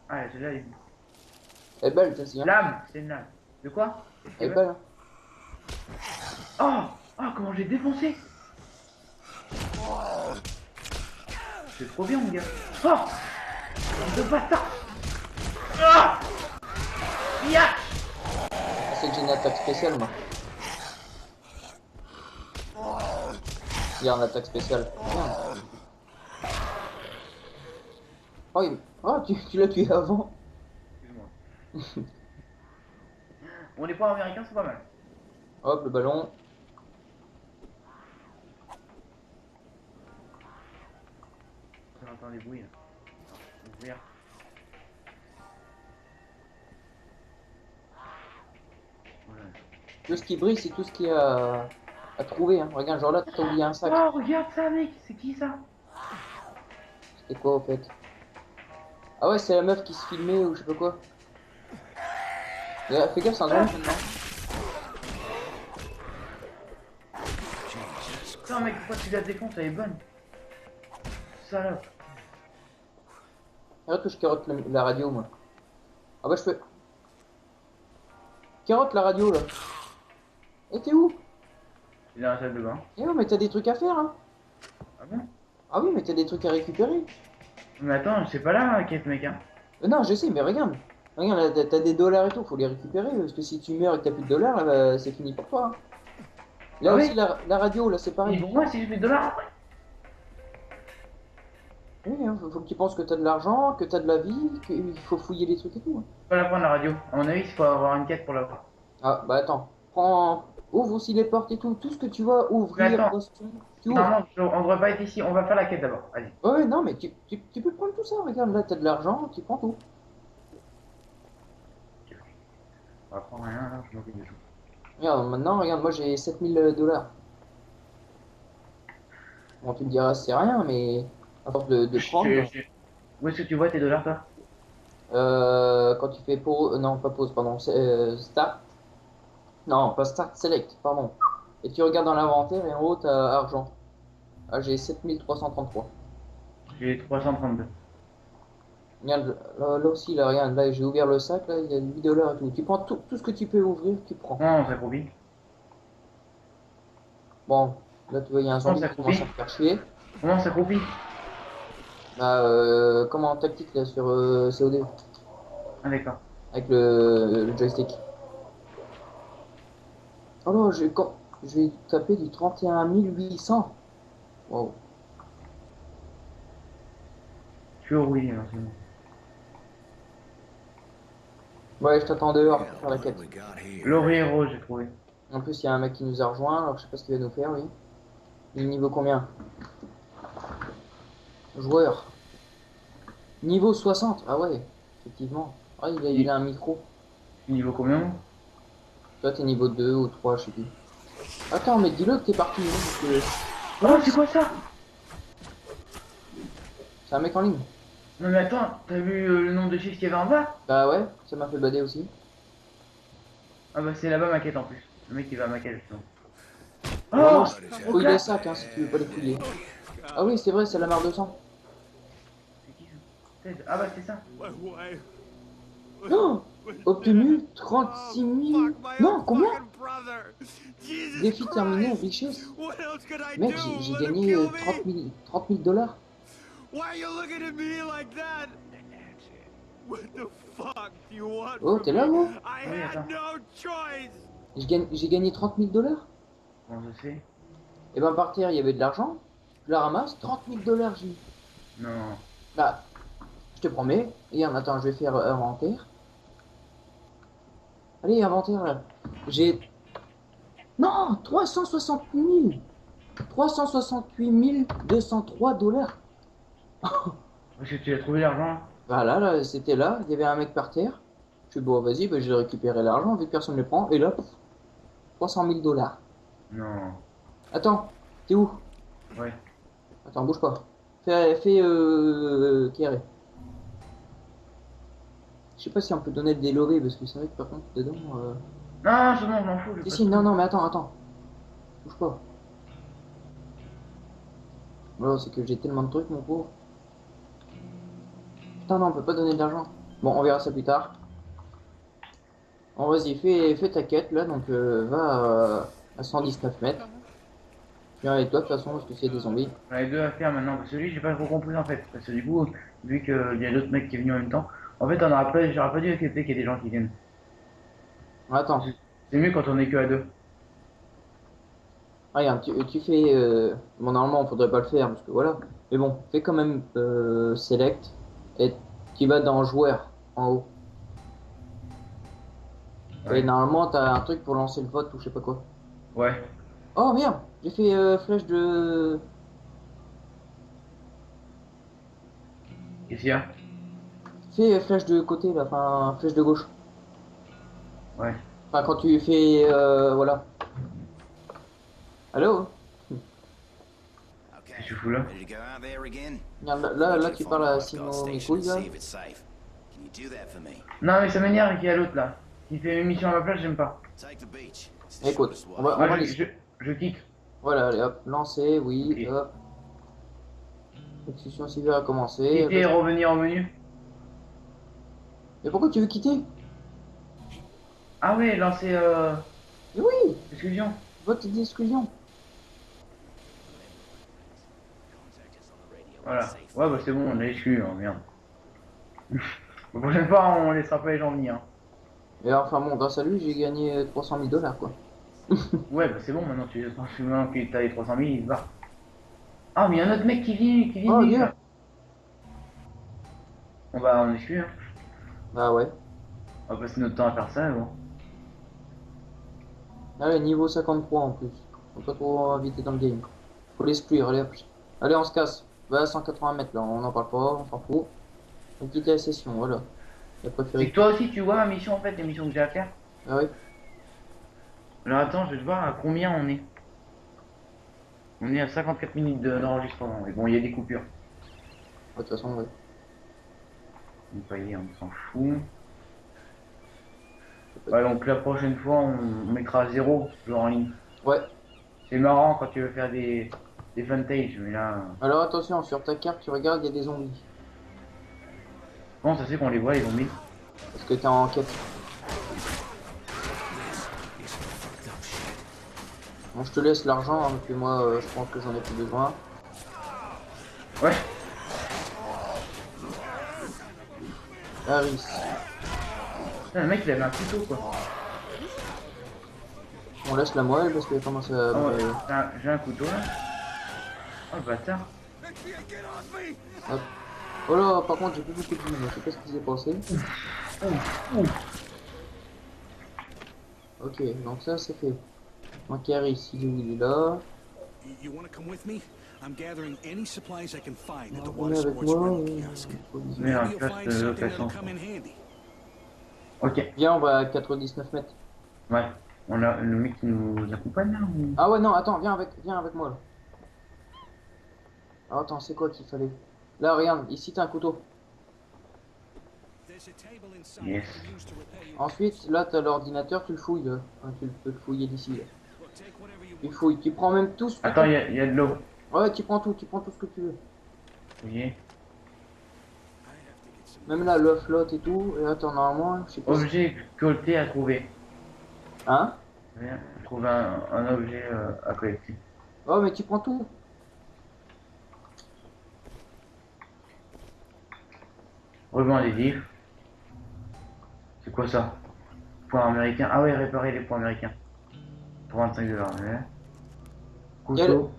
Speaker 1: Ah, j'ai là les.
Speaker 2: Elle est belle, celle-ci, hein?
Speaker 1: Lame, c'est une lame. De quoi?
Speaker 2: Elle est belle, hein?
Speaker 1: Oh! Oh, comment j'ai défoncé! C'est trop bien, mon gars. Oh! De bâtard! Ah! Ya!
Speaker 2: Je sais que j'ai une attaque spéciale, moi. Il y a une attaque spéciale. Merde. Oh, tu l'as tué avant.
Speaker 1: Excuse-moi. Bon, les points américains, c'est pas mal.
Speaker 2: Hop, le ballon.
Speaker 1: J'entends des bruits là. Ouvrir. Voilà.
Speaker 2: Tout ce qui brille, c'est tout ce qui est à trouver, hein. Regarde, genre là, t'as oublié un sac.
Speaker 1: Oh, regarde ça, mec, c'est qui ça?
Speaker 2: C'était quoi, au fait? Ah ouais, c'est la meuf qui se filmait ou je sais pas quoi. Fais gaffe, c'est un zombie maintenant.
Speaker 1: Putain, mec, pourquoi tu la défonces? Elle est bonne. Salope.
Speaker 2: Regarde que je carotte la radio, moi. Ah bah, je peux. Carotte la radio, là. Et t'es où?
Speaker 1: Il est dans la salle de bain.
Speaker 2: Eh ouais, mais t'as des trucs à faire, hein.
Speaker 1: Ah bon?
Speaker 2: Ah oui, mais t'as des trucs à récupérer.
Speaker 1: Mais attends, c'est pas là, quête, mec, hein.
Speaker 2: Non, je sais, mais regarde. Regarde, là, t'as des dollars et tout, faut les récupérer. Parce que si tu meurs et que t'as plus de dollars, là, bah, c'est fini pour toi, hein. Là
Speaker 1: Ah
Speaker 2: aussi,
Speaker 1: oui
Speaker 2: la radio, là, c'est
Speaker 1: Et
Speaker 2: pareil.
Speaker 1: pour moi, si j'ai des dollars après.
Speaker 2: Oui, hein, faut que tu penses que t'as de l'argent, que t'as de la vie, qu'il faut fouiller les trucs et tout, hein.
Speaker 1: Faut la prendre la radio. À mon avis, il faut avoir une quête pour la voir.
Speaker 2: Ah, bah attends. Ouvre aussi les portes et tout. Tout ce que tu vas ouvrir,
Speaker 1: Mais attends.
Speaker 2: Boston, tu ouvres.
Speaker 1: Normalement, on devrait pas être ici. On va faire la quête d'abord. Vas-y.
Speaker 2: Ouais, non, mais tu peux prendre tout ça. Regarde, là, t'as de l'argent, tu prends tout.
Speaker 1: On va prendre rien là, je m'en occupe de tout.
Speaker 2: Regarde, maintenant, regarde, moi j'ai 7000 dollars. Bon, tu me diras, c'est rien, mais à force de prendre,
Speaker 1: Où est-ce que tu vois tes dollars, toi?
Speaker 2: quand tu fais pause, non, pas pause, pardon, start. Non, pas start, select, pardon. Et tu regardes dans l'inventaire et en haut, t'as argent. Ah, j'ai 7333.
Speaker 1: J'ai 332.
Speaker 2: Regarde, là aussi, là, regarde, là, j'ai ouvert le sac, là, il y a 8 dollars et tout. Tu prends tout ce que tu peux ouvrir, tu prends.
Speaker 1: Non, ça copie.
Speaker 2: Bon, là, tu vois, il y a un zombie
Speaker 1: ça
Speaker 2: qui commence à
Speaker 1: copie.
Speaker 2: me faire chier.
Speaker 1: Comment ça copie?
Speaker 2: Bah, comment en tactique, là, sur COD,
Speaker 1: Ah, d'accord.
Speaker 2: avec le joystick. Oh là, je vais taper du 31 800. Wow.
Speaker 1: Je suis au rouillé, là, c'est bon.
Speaker 2: Ouais, je t'attends dehors pour faire la quête.
Speaker 1: Laurier rose, j'ai trouvé.
Speaker 2: En plus, il y a un mec qui nous a rejoint, alors je sais pas ce qu'il va nous faire, lui. Il est niveau combien? Joueur. Niveau 60, ah ouais. Effectivement. Ah, il a un micro.
Speaker 1: Niveau combien?
Speaker 2: Toi, t'es niveau 2 ou 3, je sais plus. Attends, mais dis-le que t'es parti. Hein, parce que
Speaker 1: Oh, c'est quoi ça?
Speaker 2: c'est un mec en ligne.
Speaker 1: Non mais attends, t'as vu le nombre de chiffres qu'il y avait en bas?
Speaker 2: Bah ouais, ça m'a fait bader aussi.
Speaker 1: Ah bah c'est là-bas maquette en plus. Le mec il va à maquette justement.
Speaker 2: Vraiment,
Speaker 1: Oh,
Speaker 2: fouille les sacs hein, si tu veux pas les fouiller. Ah oui, c'est vrai, c'est la mare de sang.
Speaker 1: C'est qui ça? Ah bah c'est ça.
Speaker 2: Oh, obtenu 36 000. Non, combien? Défi terminé, richesse. Mec, j'ai gagné 30 000 $.
Speaker 5: Why are you looking at me like that? What the fuck do you want
Speaker 2: Oh,
Speaker 5: from
Speaker 2: t'es là,
Speaker 5: me?
Speaker 2: gros?
Speaker 5: I
Speaker 1: Oui,
Speaker 5: had
Speaker 1: attends.
Speaker 5: no choice.
Speaker 2: J'ai gagné 30 000 $.
Speaker 1: Bon je sais.
Speaker 2: Et ben par terre, il y avait de l'argent. Je la ramasse, 30 000 $, j'ai eu.
Speaker 1: Non.
Speaker 2: Bah, je te promets. Regarde, attends, je vais faire inventaire. Allez, inventaire là. J'ai... Non, 360 000. 368 203 $.
Speaker 1: Parce que tu as trouvé l'argent?
Speaker 2: Voilà, là, c'était là, il y avait un mec par terre. Je suis bon, vas-y, bah, j'ai récupéré l'argent, vu que personne ne le prend. Et là, 300 000 $.
Speaker 1: Non.
Speaker 2: Attends, t'es où?
Speaker 1: Ouais.
Speaker 2: Attends, bouge pas. Fais carré. Je sais pas si on peut donner des lovés, parce que c'est vrai que par contre, dedans...
Speaker 1: Non, c'est bon, je m'en fous.
Speaker 2: Si, si, non, non, mais attends. Bouge pas. Voilà, c'est que j'ai tellement de trucs, mon pauvre. Putain, non, on peut pas donner de l'argent. Bon, on verra ça plus tard. Bon, vas-y, fais ta quête, là, donc va à 119 mètres. Je viens avec toi, de toute façon, parce que c'est des zombies.
Speaker 1: J'en ai deux à faire maintenant. Parce que lui, j'ai pas trop compris en fait. Parce que du coup, vu qu'il y a d'autres mecs qui sont venus en même temps, en fait, j'aurais pas dû accepter qu'il y ait des gens qui viennent.
Speaker 2: Attends,
Speaker 1: C'est mieux quand on est que à deux.
Speaker 2: regarde, tu fais... Bon, normalement, faudrait pas le faire, parce que voilà. Mais bon, fais quand même select, et tu vas dans joueur, en haut.
Speaker 1: Ouais.
Speaker 2: Et normalement, t'as un truc pour lancer le vote ou je sais pas quoi.
Speaker 1: Ouais.
Speaker 2: Oh merde, j'ai fait flèche de...
Speaker 1: Qu'est-ce qu'il y a?
Speaker 2: Fais flèche de côté, là, enfin, flèche de gauche.
Speaker 1: Ouais.
Speaker 2: Enfin, quand tu fais... voilà. Allô?
Speaker 3: Okay.
Speaker 1: Qu'est-ce que tu fous là?
Speaker 3: Ready to go out there again?
Speaker 2: Regarde, là, tu parles à Simon Micouille, là.
Speaker 3: See if it's safe. Can you do that for me?
Speaker 1: Non, mais ça m'énerve qu'il y a l'autre là. Qui fait une mission à ma place, j'aime pas.
Speaker 3: Take the beach. It's the
Speaker 2: Écoute,
Speaker 3: shortest
Speaker 2: on
Speaker 3: way.
Speaker 2: va
Speaker 1: Moi,
Speaker 2: les...
Speaker 1: je kick.
Speaker 2: Voilà, allez hop, lancer, oui,
Speaker 1: Ok.
Speaker 2: hop. Exécution civile a commencé.
Speaker 1: Quitter et revenir au menu.
Speaker 2: Mais pourquoi tu veux quitter?
Speaker 1: Ah ouais, lancer
Speaker 2: Mais oui,
Speaker 1: exclusion.
Speaker 2: vote d'exclusion.
Speaker 1: Voilà. Ouais, bah c'est bon, on l'a exclu, hein, merde. La prochaine fois, on laissera pas les gens venir. Hein.
Speaker 2: Et enfin bon, grâce à lui, j'ai gagné 300 000 $, quoi.
Speaker 1: Ouais, bah c'est bon, maintenant tu penses que maintenant que t'as les 300 000, il se barre. Ah, mais il y a un autre mec qui vient
Speaker 2: Oh,
Speaker 1: vite,
Speaker 2: Dieu.
Speaker 1: là. On va en exclure. Hein.
Speaker 2: Bah ouais.
Speaker 1: On va passer notre temps à faire ça, bon.
Speaker 2: Allez, niveau 53 en plus. Faut pas trop inviter dans le game. Faut l'exclure, allez hop. Allez, on se casse. Va à 180 mètres là, on n'en parle pas, on s'en fout. On quitte la session, voilà. Il a
Speaker 1: C'est
Speaker 2: préféré.
Speaker 1: que toi aussi, tu vois ma mission en fait, les missions que j'ai à faire.
Speaker 2: Ah oui.
Speaker 1: Alors attends, je vais te voir à combien on est. On est à 54 minutes d'enregistrement. Et bon, il y a des coupures.
Speaker 2: De toute façon, ouais.
Speaker 1: Donc, pas y est, on s'en fout. Ouais, donc la prochaine fois, on mettra 0 genre en ligne.
Speaker 2: Ouais.
Speaker 1: C'est marrant quand tu veux faire des fantages, mais là.
Speaker 2: Alors attention, sur ta carte, tu regardes, il y a des zombies.
Speaker 1: Comment ça se fait qu'on les voit, les zombies?
Speaker 2: Parce que t'es en quête. Bon, je te laisse l'argent, hein, puis moi, je pense que j'en ai plus besoin.
Speaker 1: Ouais.
Speaker 2: Harris.
Speaker 1: Putain, le mec, il avait un couteau, quoi.
Speaker 2: On laisse la moelle parce qu'elle commence à...
Speaker 1: Ah ouais, j'ai un couteau, là. Oh, le bâtard.
Speaker 2: Hop. Oh là, par contre, j'ai plus beaucoup de vie, je sais pas ce qui s'est passé. Ok, donc ça c'est fait. Donc Harris, il est là.
Speaker 6: You want to come with me? I'm gathering any supplies I can find at the
Speaker 2: Venez
Speaker 6: water
Speaker 2: avec
Speaker 6: sports
Speaker 2: moi.
Speaker 6: rental kiosk.
Speaker 1: Mais en
Speaker 6: Maybe you'll
Speaker 1: place
Speaker 6: find
Speaker 1: de
Speaker 6: something
Speaker 1: location.
Speaker 6: that'll come in handy.
Speaker 1: Ok,
Speaker 2: Viens, on va à 99 mètres.
Speaker 1: ouais. On a le mec qui nous accompagne là ou...
Speaker 2: Ah ouais, non, attends, viens avec moi là. Ah, attends, c'est quoi qu'il fallait? Là, regarde, ici t'as un couteau.
Speaker 6: There's a table inside
Speaker 1: Yes.
Speaker 6: you can use to repair your
Speaker 2: Ensuite, là t'as l'ordinateur, tu le fouilles là. Enfin, tu peux le fouiller d'ici là.
Speaker 6: Look, take whatever you
Speaker 2: Tu
Speaker 6: want.
Speaker 2: fouilles, tu prends même tout ce que
Speaker 1: Attends,
Speaker 2: tu
Speaker 1: il y a de l'eau.
Speaker 2: Ouais, tu prends tout ce que tu veux.
Speaker 1: Oui.
Speaker 6: I have to get some.
Speaker 2: Même là, le flotte et tout. Et là, t'en as un moins, je sais pas.
Speaker 1: Objet collecté à trouver.
Speaker 2: Hein?
Speaker 1: Rien. Trouver un objet à collecter.
Speaker 2: Oh, mais tu prends tout.
Speaker 1: Ruban adhésif. C'est quoi ça? Points américains. Ah ouais, réparer les points américains. Pour 25 $. Ouais. Couteau.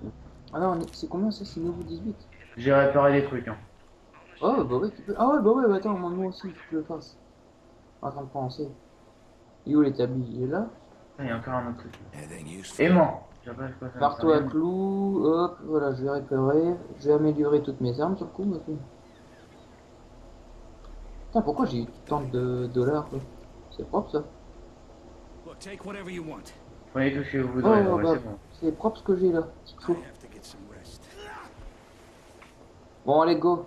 Speaker 2: Ah non, c'est combien ça? C'est nouveau 18.
Speaker 1: J'ai réparé des trucs. Hein.
Speaker 2: Oh, bah ouais, tu peux. Ah ouais, bah ouais, bah attends, moi aussi, il faut que je le fasse. En train de penser. Il est où l'établi? Il est là.
Speaker 1: Il y a encore un autre truc.
Speaker 3: Anything useful?
Speaker 1: Aimant. Je sais pas quoi ça
Speaker 2: Marteau à
Speaker 1: sert.
Speaker 2: clous, hop, voilà, je vais réparer. Je vais améliorer toutes mes armes sur le coup maintenant. Putain, pourquoi j'ai eu tant de dollars quoi? C'est propre ça.
Speaker 6: Look, take whatever you want.
Speaker 1: Prenez tout ce que vous
Speaker 2: Oh,
Speaker 1: voudrez.
Speaker 2: bah,
Speaker 1: Ouais, c'est bon.
Speaker 2: c'est propre ce que j'ai là. C'est
Speaker 6: I
Speaker 2: fou.
Speaker 6: have to get some rest.
Speaker 2: Bon, allez, go.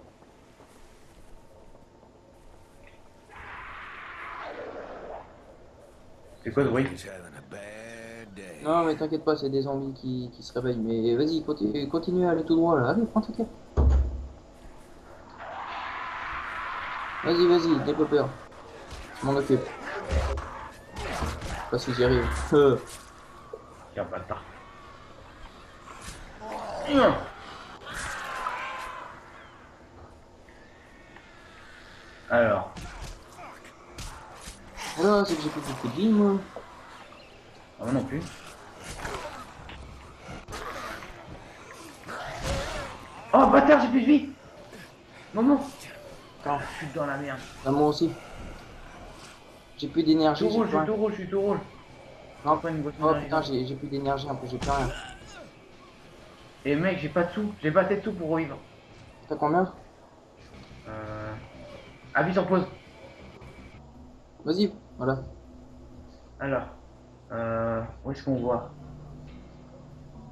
Speaker 1: C'est quoi ce bruit?
Speaker 3: He's having a bad day.
Speaker 2: Non, mais t'inquiète pas, c'est des zombies qui se réveillent. Mais vas-y, continue à aller tout droit là. Allez, prends ta quête. Vas-y, n'aie pas peur. Je m'en occupe. Je sais pas si j'y arrive.
Speaker 1: Tiens, bâtard. Alors,
Speaker 2: Voilà, c'est que j'ai plus beaucoup de vie, moi.
Speaker 1: ah, moi non plus. Oh bâtard, j'ai plus de vie. Non. Attends, je suis dans la merde.
Speaker 2: Ah, moi aussi. J'ai plus d'énergie.
Speaker 1: Tout
Speaker 2: j'ai
Speaker 1: rouge,
Speaker 2: plus
Speaker 1: je
Speaker 2: rien.
Speaker 1: suis tout rouge.
Speaker 2: Non.
Speaker 1: Pas une boisson
Speaker 2: Oh
Speaker 1: d'énergie.
Speaker 2: putain, j'ai plus d'énergie un peu, j'ai plus rien.
Speaker 1: Et mec, j'ai pas de sous. J'ai pas assez de sous pour revivre.
Speaker 2: T'as combien?
Speaker 1: Appuie sur pause.
Speaker 2: Vas-y, voilà.
Speaker 1: Alors, où est-ce qu'on voit?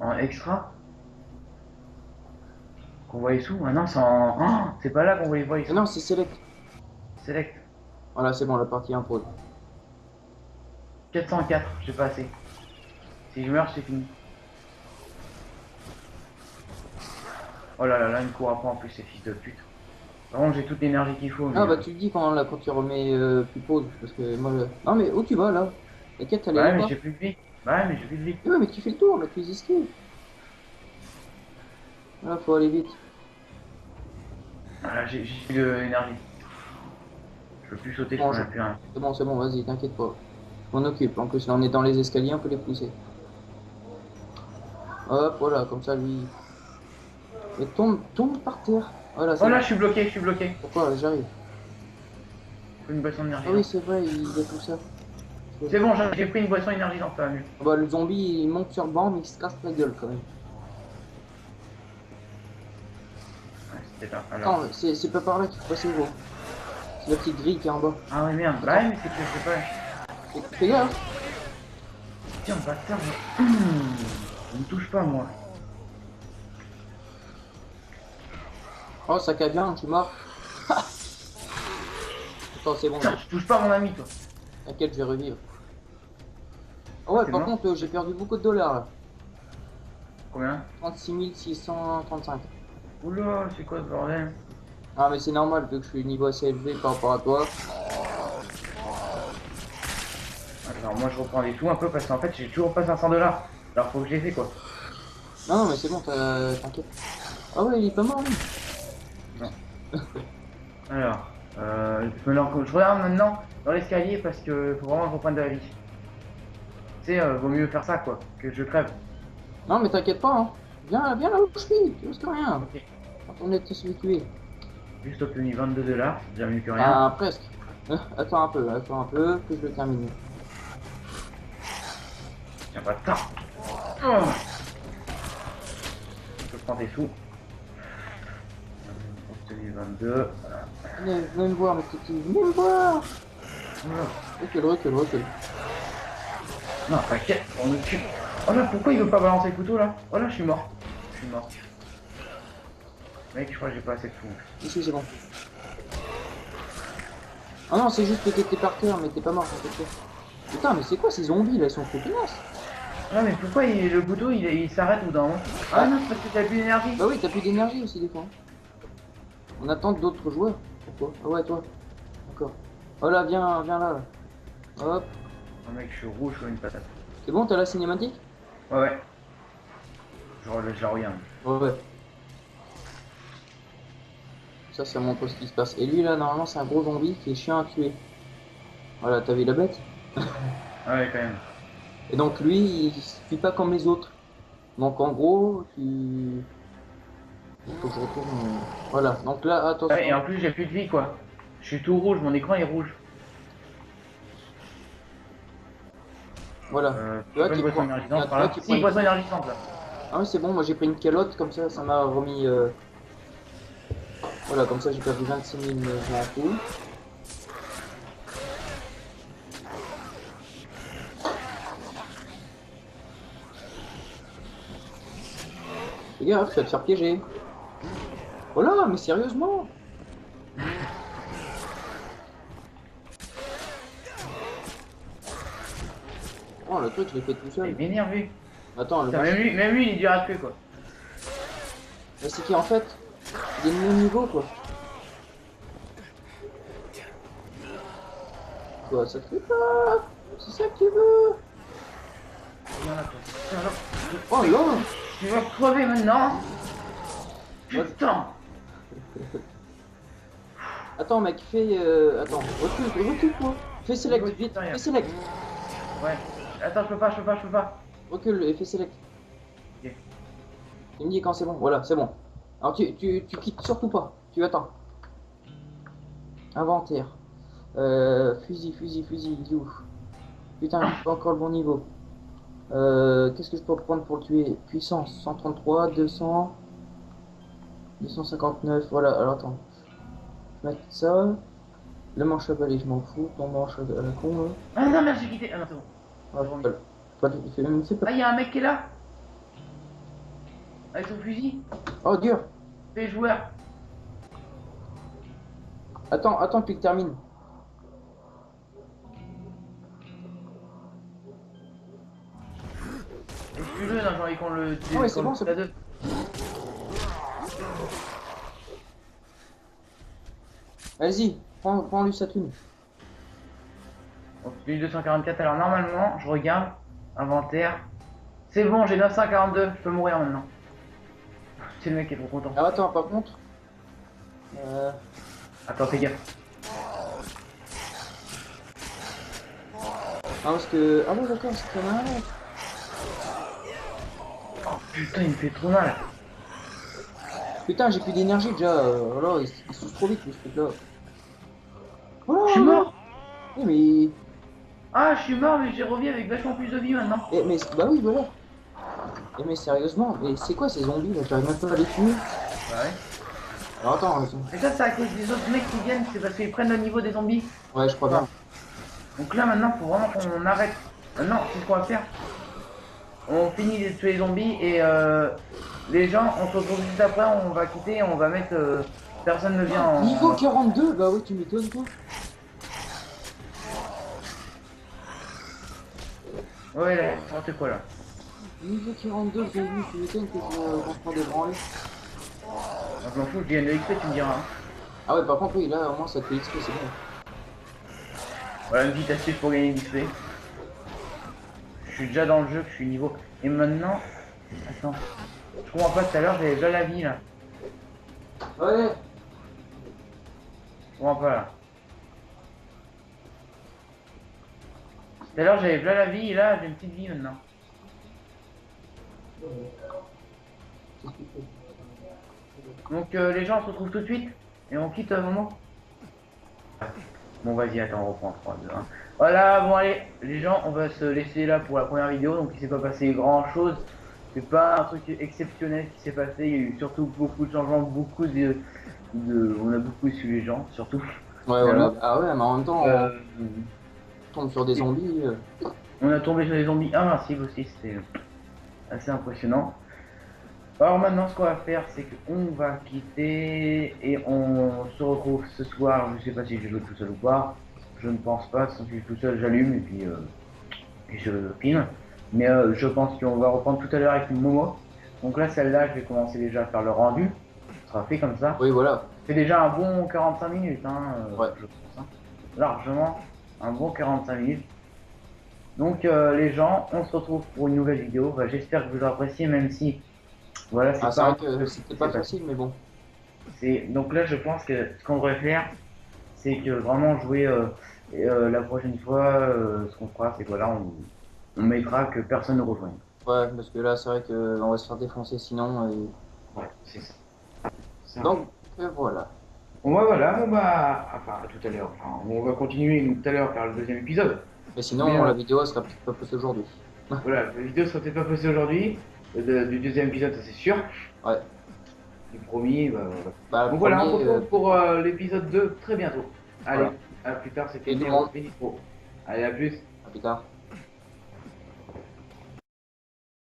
Speaker 1: En extra? Qu'on voit les sous? Ah non, c'est en... Oh, c'est pas là qu'on voit les voix les
Speaker 2: Ah
Speaker 1: sous.
Speaker 2: non, c'est select.
Speaker 1: Select.
Speaker 2: Voilà, c'est bon, la partie impose.
Speaker 1: 404, j'ai pas assez. Si je meurs, c'est fini. Oh là là, là, il me court après en plus, ces fils de pute. Par contre, j'ai toute l'énergie qu'il faut. Mais...
Speaker 2: Ah bah tu le dis quand, là, quand tu remets plus pause, parce que moi... Non mais où tu vas là? La quête elle est
Speaker 1: Ouais,
Speaker 2: là-bas.
Speaker 1: mais j'ai plus de vie. Ouais, mais j'ai plus de vie.
Speaker 2: Ouais, mais tu fais le tour, là, tu les esquives. Là, faut aller vite.
Speaker 1: Voilà, j'ai plus d'énergie. Je peux plus sauter, je
Speaker 2: Bon,
Speaker 1: peux plus rien.
Speaker 2: C'est bon, vas-y, t'inquiète pas. Je m'en occupe. En plus, là, on est dans les escaliers, on peut les pousser. Hop, voilà, comme ça, lui... Mais tombe par terre. Voilà,
Speaker 1: Oh
Speaker 2: c'est
Speaker 1: là,
Speaker 2: bon.
Speaker 1: je suis bloqué.
Speaker 2: Pourquoi? J'arrive.
Speaker 1: Une boisson d'énergie.
Speaker 2: Ah oui, c'est vrai, il y a tout ça.
Speaker 1: C'est bon, j'ai pris une boisson énergisante, ça va mieux.
Speaker 2: Bah, le zombie, il monte sur le banc, mais il se casse la gueule, quand même.
Speaker 1: Ouais, c'était là. Alors...
Speaker 2: Attends, c'est pas par là qu'il faut passer, gros. C'est la petite grille qui est en bas.
Speaker 1: Ah oui, merde. Bah ouais, mais c'est que je sais pas.
Speaker 2: Fais gaffe.
Speaker 1: Tiens, bâtard. Il me touche pas, moi.
Speaker 2: Oh, ça casse bien, je suis mort. Attends, c'est bon.
Speaker 1: Putain, tu touches pas mon ami, toi.
Speaker 2: T'inquiète, je vais revivre. Oh ouais,
Speaker 1: C'est
Speaker 2: par
Speaker 1: bon.
Speaker 2: contre, j'ai perdu beaucoup de dollars, là.
Speaker 1: Combien?
Speaker 2: 36 635.
Speaker 1: Oula, c'est quoi ce bordel?
Speaker 2: Ah, mais c'est normal, vu que je suis niveau assez élevé par rapport à toi.
Speaker 1: Alors moi je reprends des sous un peu parce qu'en fait j'ai toujours pas 500 $. Alors faut que je les ai quoi.
Speaker 2: Non, non, mais c'est bon, t'inquiète. Ah ouais, il est pas mort, lui.
Speaker 1: Alors, je regarde maintenant dans l'escalier parce que faut vraiment que je reprenne de la vie. Tu sais, vaut mieux faire ça quoi, que je crève.
Speaker 2: Non, mais t'inquiète pas, hein. Viens là où je suis, tu risques rien.
Speaker 1: Ok.
Speaker 2: Quand on est tous tués.
Speaker 1: Juste obtenu 22 $, c'est déjà mieux que rien.
Speaker 2: Ah, presque. Attends un peu, que je le termine.
Speaker 1: Tiens, bâtard. Oh. prends tes sous. Celui 22.
Speaker 2: Venez me voir, mes petits. Venez me voir. Recule.
Speaker 1: Non, t'inquiète, on me tue. Oh là, pourquoi il veut pas balancer le couteau là? Oh là, je suis mort. Mec, je crois que j'ai pas assez de fou.
Speaker 2: Ici, c'est bon. Ah non, c'est juste que t'étais par terre, mais t'es pas mort, t'inquiète. Putain, mais c'est quoi ces zombies là? Ils sont trop tenaces.
Speaker 1: Non, mais pourquoi le couteau il s'arrête au bout d'un moment? Ah non, c'est parce que t'as plus d'énergie.
Speaker 2: Bah oui, t'as plus d'énergie aussi des fois. On attend d'autres joueurs. Pourquoi? Ah ouais, toi. D'accord. Oh là, viens là. Hop.
Speaker 1: Oh mec, je suis rouge comme une patate.
Speaker 2: C'est bon, t'as la cinématique?
Speaker 1: Ouais. Je la regarde.
Speaker 2: Ouais. Ça montre ce qui se passe. Et lui là, normalement, c'est un gros zombie qui est chiant à tuer. Voilà, t'as vu la bête?
Speaker 1: Ah ouais, quand même.
Speaker 2: Et donc lui, il se tue pas comme les autres. Donc en gros, il faut que je retourne. Voilà, donc là, attention.
Speaker 1: Ouais, et en plus, j'ai plus de vie quoi. Je suis tout rouge, mon écran est rouge.
Speaker 2: Voilà.
Speaker 1: Tu vois, poisson énergisante par là. Si, poisson énergisante là.
Speaker 2: Ah oui, c'est bon, moi j'ai pris une calotte, comme ça m'a remis... Voilà, comme ça j'ai perdu 26 000, je m'en fous. Fais gaffe, tu vas te faire piéger. Oh là, mais sérieusement? Oh, le truc, je l'ai fait tout
Speaker 1: Il est
Speaker 2: seul.
Speaker 1: bien énervé.
Speaker 2: Attends, le
Speaker 1: Putain, même lui, il est dur à tuer quoi.
Speaker 2: c'est qu'en fait, il est de mon niveau quoi. Quoi, ça te fait pas? C'est ça que tu veux?
Speaker 1: Voilà, toi.
Speaker 2: Oh là!
Speaker 1: Tu vas crever maintenant. Putain.
Speaker 2: Attends mec, fais... Attends, recule toi. Fais select, vite, fais select.
Speaker 1: Ouais. Attends, je peux pas.
Speaker 2: Recule et fais select.
Speaker 1: Ok.
Speaker 2: Il me dit quand c'est bon, voilà, c'est bon. Alors tu quittes surtout pas, tu attends. Inventaire. Fusil, il est où? Putain, j'ai pas encore le bon niveau. Qu'est-ce que je peux prendre pour le tuer? Puissance, 133, 200, 259, voilà, alors attends. Je vais mettre ça. Le manche à balai, je m'en fous. Ton manche à la con, là.
Speaker 1: Ah non, merde, j'ai quitté. Ah non, c'est bon.
Speaker 2: Ah, voilà. C'est pas...
Speaker 1: Ah, il y a un mec qui est là. Avec son fusil.
Speaker 2: Oh, dur.
Speaker 1: Fais joueur.
Speaker 2: Attends qu'il termine.
Speaker 1: Excuse-le, j'ai envie qu'on le tue.
Speaker 2: Ah ouais, c'est bon, c'est
Speaker 1: à
Speaker 2: bon.
Speaker 1: deux.
Speaker 2: Vas-y, prends-lui sa thune.
Speaker 1: Donc, celui 244, alors normalement, je regarde. Inventaire. C'est bon, j'ai 942, je peux mourir maintenant. C'est le mec qui est trop content.
Speaker 2: Alors attends, par contre...
Speaker 1: Attends, fais gaffe.
Speaker 2: Ah, parce que... Ah ouais, d'accord, c'est très mal.
Speaker 1: Oh putain, il me fait trop mal.
Speaker 2: Putain, j'ai plus d'énergie déjà. Voilà, il souffle trop vite, ce truc-là. Oh,
Speaker 1: Je suis mort.
Speaker 2: Oui, mais...
Speaker 1: Ah, je suis mort, mais j'ai revu avec vachement plus de vie maintenant.
Speaker 2: Mais bah oui, voilà. Mais sérieusement, mais c'est quoi ces zombies là? J'arrive même pas à les tuer.
Speaker 1: Ouais.
Speaker 2: Alors attends,
Speaker 1: Et ça, c'est à cause des autres mecs qui viennent, c'est parce qu'ils prennent le niveau des zombies.
Speaker 2: ouais, je crois bien.
Speaker 1: Donc là, maintenant, faut vraiment qu'on arrête. Maintenant, c'est ce qu'on va faire. On finit de tuer les zombies et les gens, on se retrouve juste après, on va quitter, on va mettre... personne ne vient en...
Speaker 2: Niveau 42, bah oui, tu m'étonnes toi.
Speaker 1: Ouais, là, n'importe quoi là.
Speaker 2: Niveau 42, j'ai vu, tu m'étonnes que je vais prendre des branlées.
Speaker 1: Je m'en fous, je viens de XP, tu me diras. Hein.
Speaker 2: Ah ouais, par contre, oui, là, au moins ça te fait XP, c'est bon.
Speaker 1: Voilà une petite astuce pour gagner XP. Je suis déjà dans le jeu, je suis niveau. Et maintenant... Attends. Je comprends pas, tout à l'heure, j'avais déjà la vie là.
Speaker 2: Ouais.
Speaker 1: Je comprends pas là. Tout à l'heure, j'avais déjà la vie et là, j'ai une petite vie maintenant. Donc les gens se retrouvent tout de suite et on quitte un moment. Bon vas-y, attends, on reprend 3, 2, 1. Voilà, bon allez, les gens, on va se laisser là pour la première vidéo, donc il s'est pas passé grand chose. c'est pas un truc exceptionnel qui s'est passé. Il y a eu surtout beaucoup de changements, on a beaucoup su les gens, surtout.
Speaker 2: Ouais, voilà. Ah ouais, mais en même temps,
Speaker 1: Euh,
Speaker 2: on tombe sur des zombies.
Speaker 1: on a tombé sur des zombies invincibles aussi, c'était assez impressionnant. Alors maintenant, ce qu'on va faire, c'est qu'on va quitter et on se retrouve ce soir. Je sais pas si je joue tout seul ou pas. Je ne pense pas. Si je suis tout seul, j'allume et je filme. Mais je pense qu'on va reprendre tout à l'heure avec une Momo. Donc là, celle-là, je vais commencer déjà à faire le rendu. Ce sera fait comme ça.
Speaker 2: Oui, voilà.
Speaker 1: C'est déjà un bon 45 minutes, hein,
Speaker 2: Ouais.
Speaker 1: je pense. Hein. Largement, un bon 45 minutes. Donc les gens, on se retrouve pour une nouvelle vidéo. Bah, j'espère que vous appréciez, même si voilà,
Speaker 2: Ah, c'est
Speaker 1: pas
Speaker 2: vrai que c'était pas facile, mais bon.
Speaker 1: donc là, je pense que ce qu'on devrait faire, c'est que vraiment jouer la prochaine fois. Ce qu'on fera, c'est que voilà, on mettra que personne ne rejoigne.
Speaker 2: Ouais, parce que là, c'est vrai qu'on va se faire défoncer sinon.
Speaker 1: Ouais, c'est ça.
Speaker 2: Donc, voilà.
Speaker 1: Bon bah voilà, bon bah, enfin tout à l'heure, enfin, on va continuer nous, tout à l'heure par le deuxième épisode.
Speaker 2: Mais sinon,
Speaker 1: Mais,
Speaker 2: la vidéo elle sera peut-être pas postée aujourd'hui.
Speaker 1: Voilà, la vidéo sera peut-être pas postée aujourd'hui, du deuxième épisode, ça c'est sûr.
Speaker 2: Ouais.
Speaker 1: Du premier, bah voilà.
Speaker 2: Bah, le
Speaker 1: Donc voilà, on se
Speaker 2: premier,
Speaker 1: retrouve pour l'épisode 2 très bientôt. Allez,
Speaker 2: Voilà.
Speaker 1: à plus tard, c'était
Speaker 2: Et tout le monde.
Speaker 1: Benito. Allez, à plus.
Speaker 2: à plus tard.